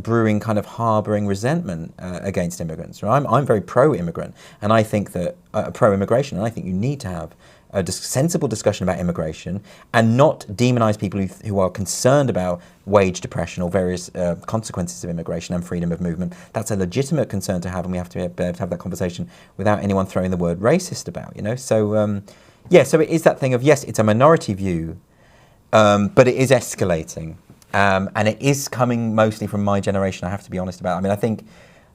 brewing, kind of harbouring resentment against immigrants. Right? I'm very pro-immigrant, and I think that pro-immigration, and I think you need to have a sensible discussion about immigration and not demonise people who are concerned about wage depression or various consequences of immigration and freedom of movement. That's a legitimate concern to have, and we have to be able to have that conversation without anyone throwing the word racist about, you know? So, so it is that thing of, yes, it's a minority view, but it is escalating. And it is coming mostly from my generation, I have to be honest about it. I mean, I think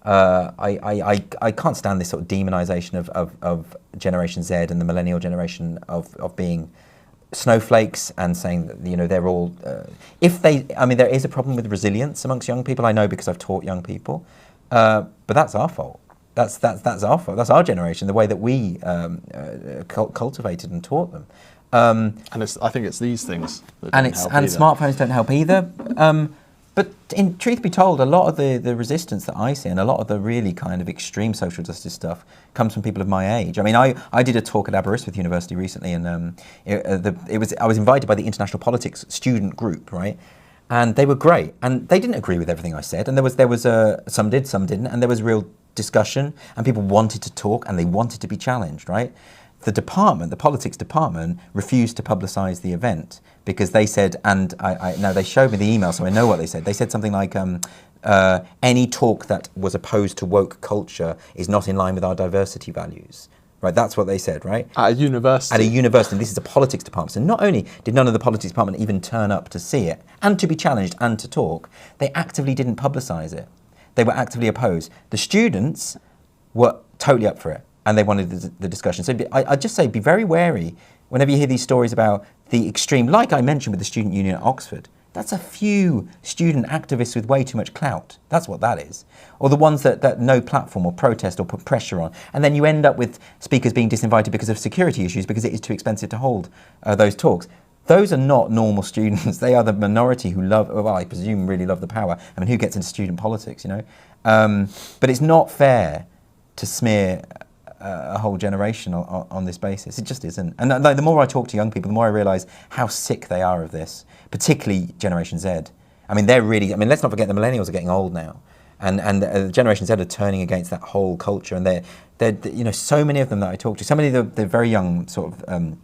I can't stand this sort of demonisation of Generation Z and the millennial generation of being snowflakes and saying that, you know, they're all, I mean, there is a problem with resilience amongst young people, I know, because I've taught young people, but that's our fault. That's our fault. That's our generation, the way that we cultivated and taught them. And I think it's these things that don't help either. Smartphones don't help either. But in truth be told, a lot of the resistance that I see and a lot of the really kind of extreme social justice stuff comes from people of my age. I mean, I did a talk at Aberystwyth University recently, and I was invited by the International Politics student group, right? And they were great, and they didn't agree with everything I said, and there was some did, some didn't, and there was real discussion, and people wanted to talk and they wanted to be challenged, right? The politics department, refused to publicise the event because they said, and now they showed me the email, so I know what they said. They said something like, any talk that was opposed to woke culture is not in line with our diversity values. Right, that's what they said, right? At a university. At a university, and this is a politics department. So not only did none of the politics department even turn up to see it, and to be challenged and to talk, they actively didn't publicise it. They were actively opposed. The students were totally up for it, and they wanted the discussion. So I'd just say be very wary whenever you hear these stories about the extreme, like I mentioned with the student union at Oxford. That's a few student activists with way too much clout. That's what that is. Or the ones that no platform or protest or put pressure on. And then you end up with speakers being disinvited because of security issues, because it is too expensive to hold those talks. Those are not normal students. They are the minority who love, well, I presume really love the power. I mean, who gets into student politics, you know? But it's not fair to smear a whole generation on this basis. It just isn't. And the more I talk to young people, the more I realise how sick they are of this, particularly Generation Z. I mean, let's not forget the millennials are getting old now. And Generation Z are turning against that whole culture. And they're you know, so many of them that I talk to, so many of the very young sort of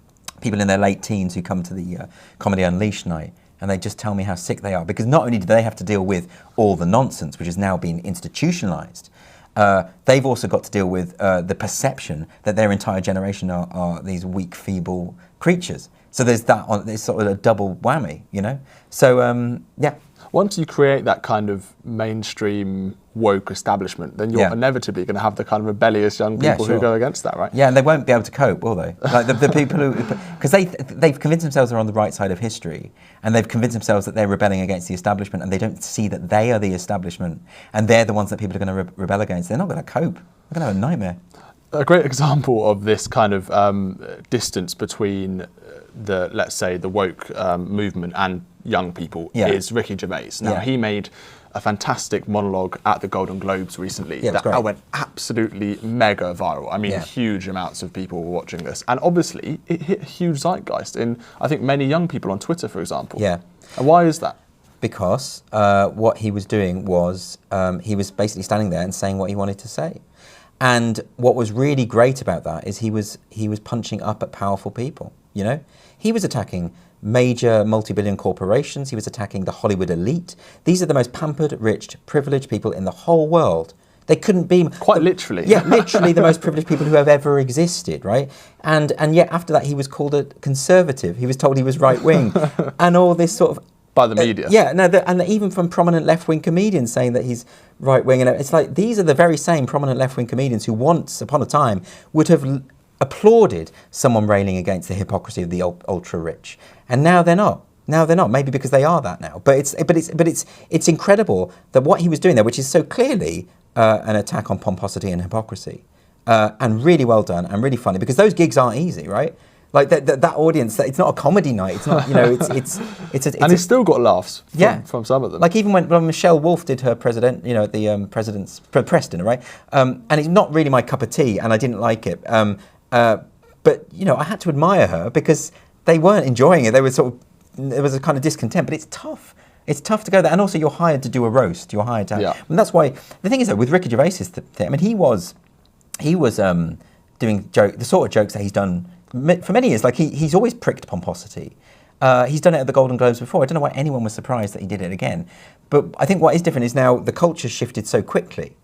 people in their late teens who come to the Comedy Unleashed night, and they just tell me how sick they are, because not only do they have to deal with all the nonsense, which has now been institutionalised, they've also got to deal with the perception that their entire generation are these weak, feeble creatures. So there's sort of a double whammy, you know? So, yeah. Once you create that kind of mainstream woke establishment, then you're inevitably going to have the kind of rebellious young people who go against that, right? Yeah, and they won't be able to cope, will they? Like the people who, because they've convinced themselves they're on the right side of history, and they've convinced themselves that they're rebelling against the establishment, and they don't see that they are the establishment, and they're the ones that people are going to rebel against. They're not going to cope. They're going to have a nightmare. A great example of this kind of distance between let's say, the woke movement and young people is Ricky Gervais. Now, he made a fantastic monologue at the Golden Globes recently that went absolutely mega viral. I mean, huge amounts of people were watching this. And obviously, it hit a huge zeitgeist in, I think, many young people on Twitter, for example. Yeah. And why is that? Because what he was doing was, he was basically standing there and saying what he wanted to say. And what was really great about that is he was punching up at powerful people, you know? He was attacking major multi-billion corporations. He was attacking the Hollywood elite. These are the most pampered, rich, privileged people in the whole world. They couldn't be... Quite literally. Yeah, literally the most privileged people who have ever existed, right? And yet after that he was called a conservative. He was told he was right-wing. And all this sort of By the media. Yeah, no, and even from prominent left-wing comedians saying that he's right-wing. And it's like, these are the very same prominent left-wing comedians who once upon a time would have applauded someone railing against the hypocrisy of the ultra-rich. And now they're not. Now they're not. Maybe because they are that now. But it's incredible that what he was doing there, which is so clearly an attack on pomposity and hypocrisy, and really well done and really funny, because those gigs aren't easy, right? Like that audience, it's not a comedy night. It's not, it's and he's still got laughs from some of them. Like even when Michelle Wolf did her president, at the president's press dinner, right? And it's not really my cup of tea, and I didn't like it. But I had to admire her because they weren't enjoying it. They were there was a kind of discontent. But it's tough. It's tough to go there, and also you're hired to do a roast. You're hired to, and that's why the thing is though with Ricky Gervais's thing. I mean, he was doing the sort of jokes that he's done for many years. Like he's always pricked pomposity. He's done it at the Golden Globes before. I don't know why anyone was surprised that he did it again. But I think what is different is now the culture shifted so quickly.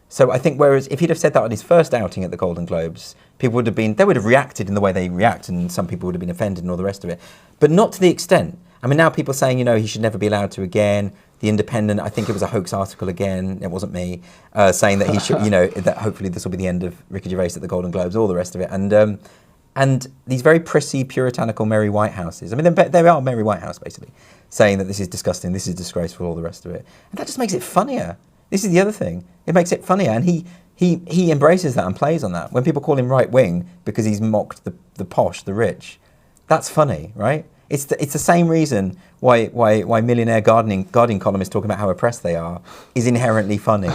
So I think whereas if he'd have said that on his first outing at the Golden Globes, they would have reacted in the way they react, and some people would have been offended and all the rest of it. But not to the extent. I mean, now people are saying, he should never be allowed to again. The Independent, I think it was a hoax article again, it wasn't me, saying that he should, that hopefully this will be the end of Ricky Gervais at the Golden Globes, all the rest of it. And these very prissy, puritanical Mary Whitehouses, I mean, they are Mary Whitehouse, basically, saying that this is disgusting, this is disgraceful, all the rest of it. And that just makes it funnier. This is the other thing. It makes it funnier. And he embraces that and plays on that. When people call him right-wing because he's mocked the posh, the rich, that's funny, right? It's the same reason why millionaire gardening columnists talking about how oppressed they are is inherently funny,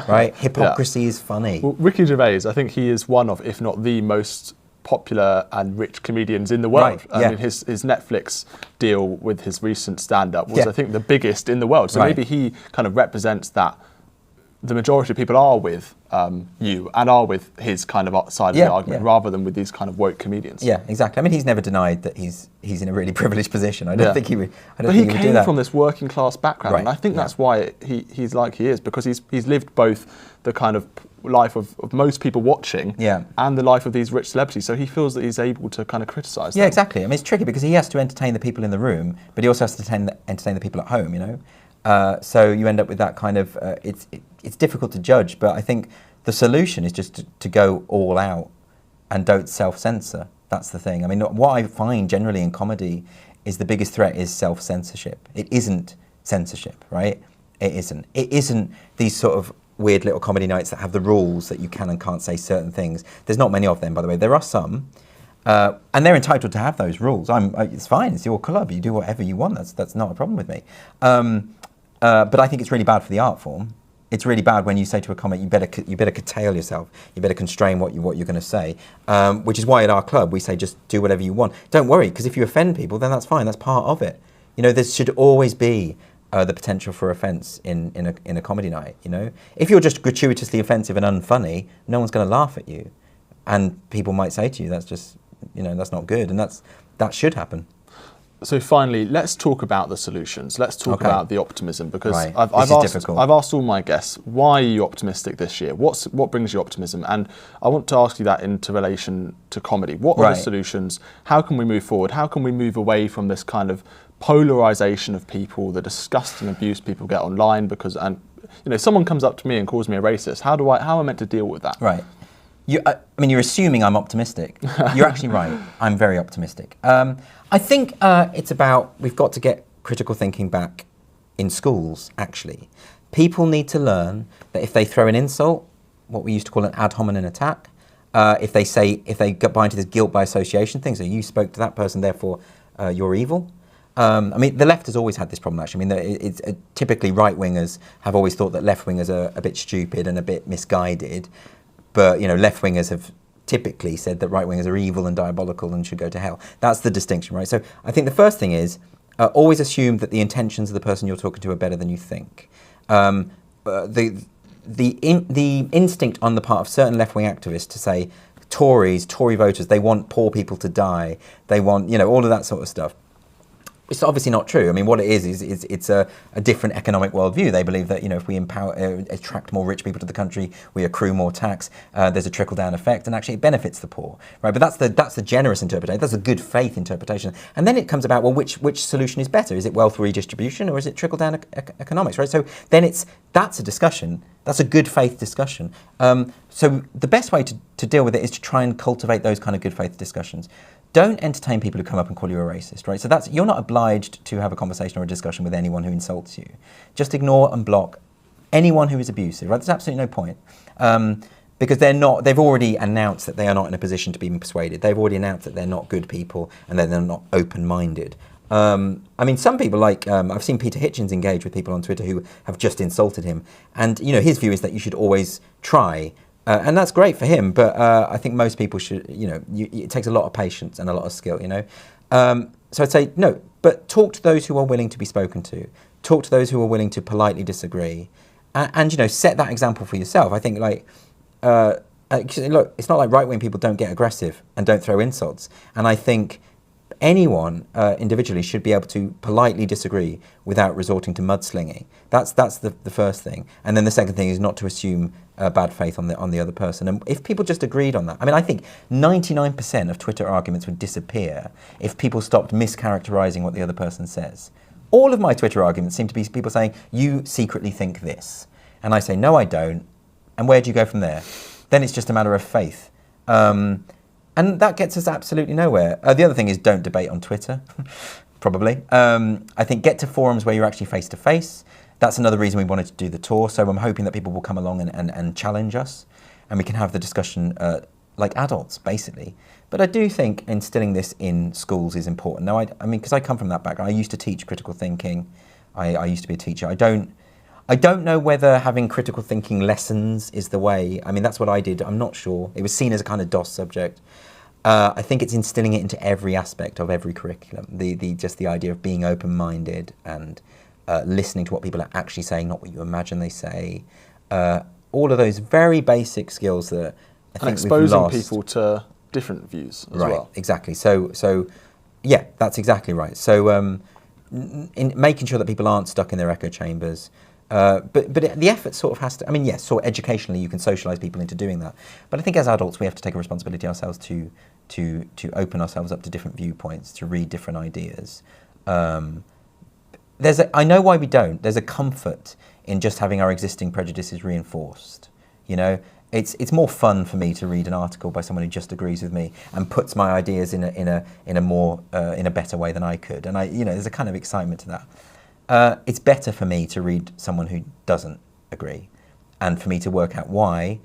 right? Hypocrisy is funny. Well, Ricky Gervais, I think he is one of, if not the most popular and rich comedians in the world. Right, I mean, his Netflix deal with his recent stand-up was, I think, the biggest in the world. So maybe he kind of represents that the majority of people are with you and are with his kind of side of the argument, rather than with these kind of woke comedians. Yeah, exactly. I mean, he's never denied that he's in a really privileged position. I don't think he would. But he came from this working class background, and I think that's why he's like he is, because he's lived both the kind of life of most people watching and the life of these rich celebrities. So he feels that he's able to kind of criticise them. Yeah, exactly. I mean, it's tricky because he has to entertain the people in the room, but he also has to entertain the people at home. So you end up with that kind of. It's difficult to judge, but I think the solution is just to go all out and don't self-censor. That's the thing. I mean, what I find generally in comedy is the biggest threat is self-censorship. It isn't censorship, right? It isn't. It isn't these sort of weird little comedy nights that have the rules that you can and can't say certain things. There's not many of them, by the way. There are some, and they're entitled to have those rules. It's fine. It's your club. You do whatever you want. That's not a problem with me. But I think it's really bad for the art form. It's really bad when you say to a comic, you better curtail yourself, you better constrain what you're going to say, which is why at our club we say just do whatever you want. Don't worry, because if you offend people, then that's fine. That's part of it. There should always be the potential for offence in a comedy night. If you're just gratuitously offensive and unfunny, no one's going to laugh at you, and people might say to you, that's just that's not good, and that should happen. So finally, let's talk about the solutions. Let's talk about the optimism, because I've asked all my guests, why are you optimistic this year? What brings you optimism? And I want to ask you that into relation to comedy. What are the solutions? How can we move forward? How can we move away from this kind of polarization of people, the disgusting abuse people get online? Because someone comes up to me and calls me a racist. How am I meant to deal with that? Right. You're assuming I'm optimistic. You're actually right. I'm very optimistic. I think it's about, we've got to get critical thinking back in schools, actually. People need to learn that if they throw an insult, what we used to call an ad hominem attack, if they buy into this guilt by association thing, so you spoke to that person, therefore you're evil. The left has always had this problem, actually. It's typically right-wingers have always thought that left-wingers are a bit stupid and a bit misguided. But left-wingers have typically said that right-wingers are evil and diabolical and should go to hell. That's the distinction, right? So I think the first thing is always assume that the intentions of the person you're talking to are better than you think. The instinct on the part of certain left-wing activists to say Tory voters, they want poor people to die, they want all of that sort of stuff. It's obviously not true. I mean, what it is it's a different economic worldview. They believe that, you know, if we attract more rich people to the country, we accrue more tax, there's a trickle-down effect, and actually it benefits the poor, right? But that's the generous interpretation. That's a good faith interpretation. And then it comes about, well, which solution is better? Is it wealth redistribution or is it trickle-down economics, right? So then that's a discussion. That's a good faith discussion. So the best way to deal with it is to try and cultivate those kind of good faith discussions. Don't entertain people who come up and call you a racist, right? So you're not obliged to have a conversation or a discussion with anyone who insults you. Just ignore and block anyone who is abusive, right? There's absolutely no point. Because they've already announced that they are not in a position to be persuaded. They've already announced that they're not good people and that they're not open-minded. I mean, some people I've seen Peter Hitchens engage with people on Twitter who have just insulted him. And, you know, his view is that you should always try. And that's great for him, but I think most people should, you know, it takes a lot of patience and a lot of skill, you know. So I'd say, no, but talk to those who are willing to be spoken to. Talk to those who are willing to politely disagree. And you know, set that example for yourself. I think, like, look, it's not like right-wing people don't get aggressive and don't throw insults. And I think anyone individually should be able to politely disagree without resorting to mudslinging. That's the first thing. And then the second thing is not to assume bad faith on the other person. And if people just agreed on that, I mean, I think 99% of Twitter arguments would disappear if people stopped mischaracterizing what the other person says. All of my Twitter arguments seem to be people saying, you secretly think this. And I say, no, I don't. And where do you go from there? Then it's just a matter of faith. And that gets us absolutely nowhere. The other thing is don't debate on Twitter, probably. I think get to forums where you're actually face-to-face. That's another reason we wanted to do the tour. So I'm hoping that people will come along and challenge us and we can have the discussion like adults, basically. But I do think instilling this in schools is important. Now, I mean, because I come from that background. I used to teach critical thinking. I used to be a teacher. I don't know whether having critical thinking lessons is the way. I mean, that's what I did. I'm not sure. It was seen as a kind of DOS subject. I think it's instilling it into every aspect of every curriculum. Just the idea of being open-minded and listening to what people are actually saying, not what you imagine they say. All of those very basic skills that I think we've lost. Exposing people to different views as well. Right, exactly. So yeah, that's exactly right. So in making sure that people aren't stuck in their echo chambers. But the effort sort of has to, I mean, yes, sort of educationally you can socialise people into doing that. But I think as adults we have to take a responsibility ourselves to open ourselves up to different viewpoints, to read different ideas. I know why we don't. There's a comfort in just having our existing prejudices reinforced. You know, it's more fun for me to read an article by someone who just agrees with me and puts my ideas in a better way than I could. And there's a kind of excitement to that. It's better for me to read someone who doesn't agree, and for me to work out why,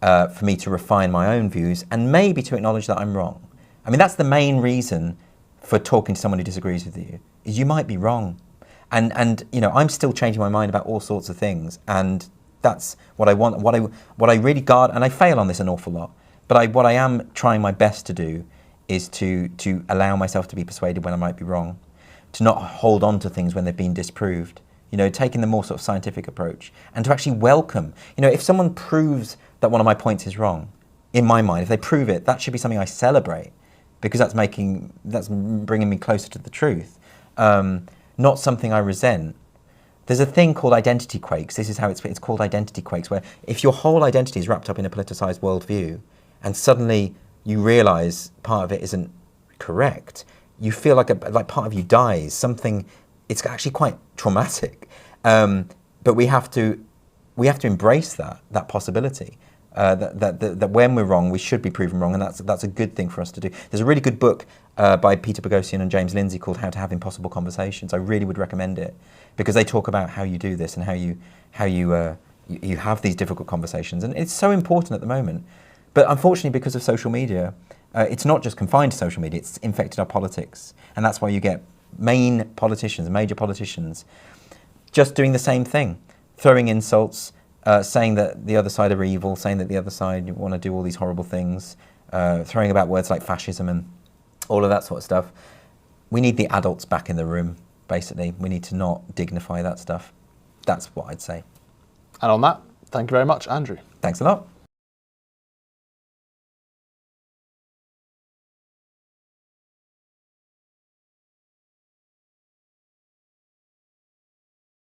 for me to refine my own views, and maybe to acknowledge that I'm wrong. I mean, that's the main reason for talking to someone who disagrees with you, is you might be wrong. And I'm still changing my mind about all sorts of things, and that's what I want. What I really guard, and I fail on this an awful lot, but what I am trying my best to do is to allow myself to be persuaded when I might be wrong, to not hold on to things when they've been disproved, taking the more sort of scientific approach, and to actually welcome, if someone proves that one of my points is wrong, in my mind, if they prove it, that should be something I celebrate, because that's bringing me closer to the truth, not something I resent. There's a thing called identity quakes. This is how it's called identity quakes, where if your whole identity is wrapped up in a politicized worldview, and suddenly you realize part of it isn't correct, you feel like part of you dies. It's actually quite traumatic. But we have to embrace that possibility. That when we're wrong, we should be proven wrong, and that's a good thing for us to do. There's a really good book by Peter Boghossian and James Lindsay called How to Have Impossible Conversations. I really would recommend it, because they talk about how you do this and how you have these difficult conversations, and it's so important at the moment. But unfortunately, because of social media, it's not just confined to social media, it's infected our politics, and that's why you get major politicians, just doing the same thing, throwing insults, saying that the other side are evil, saying that the other side want to do all these horrible things, throwing about words like fascism and all of that sort of stuff. We need the adults back in the room, basically. We need to not dignify that stuff. That's what I'd say. And on that, thank you very much, Andrew. Thanks a lot.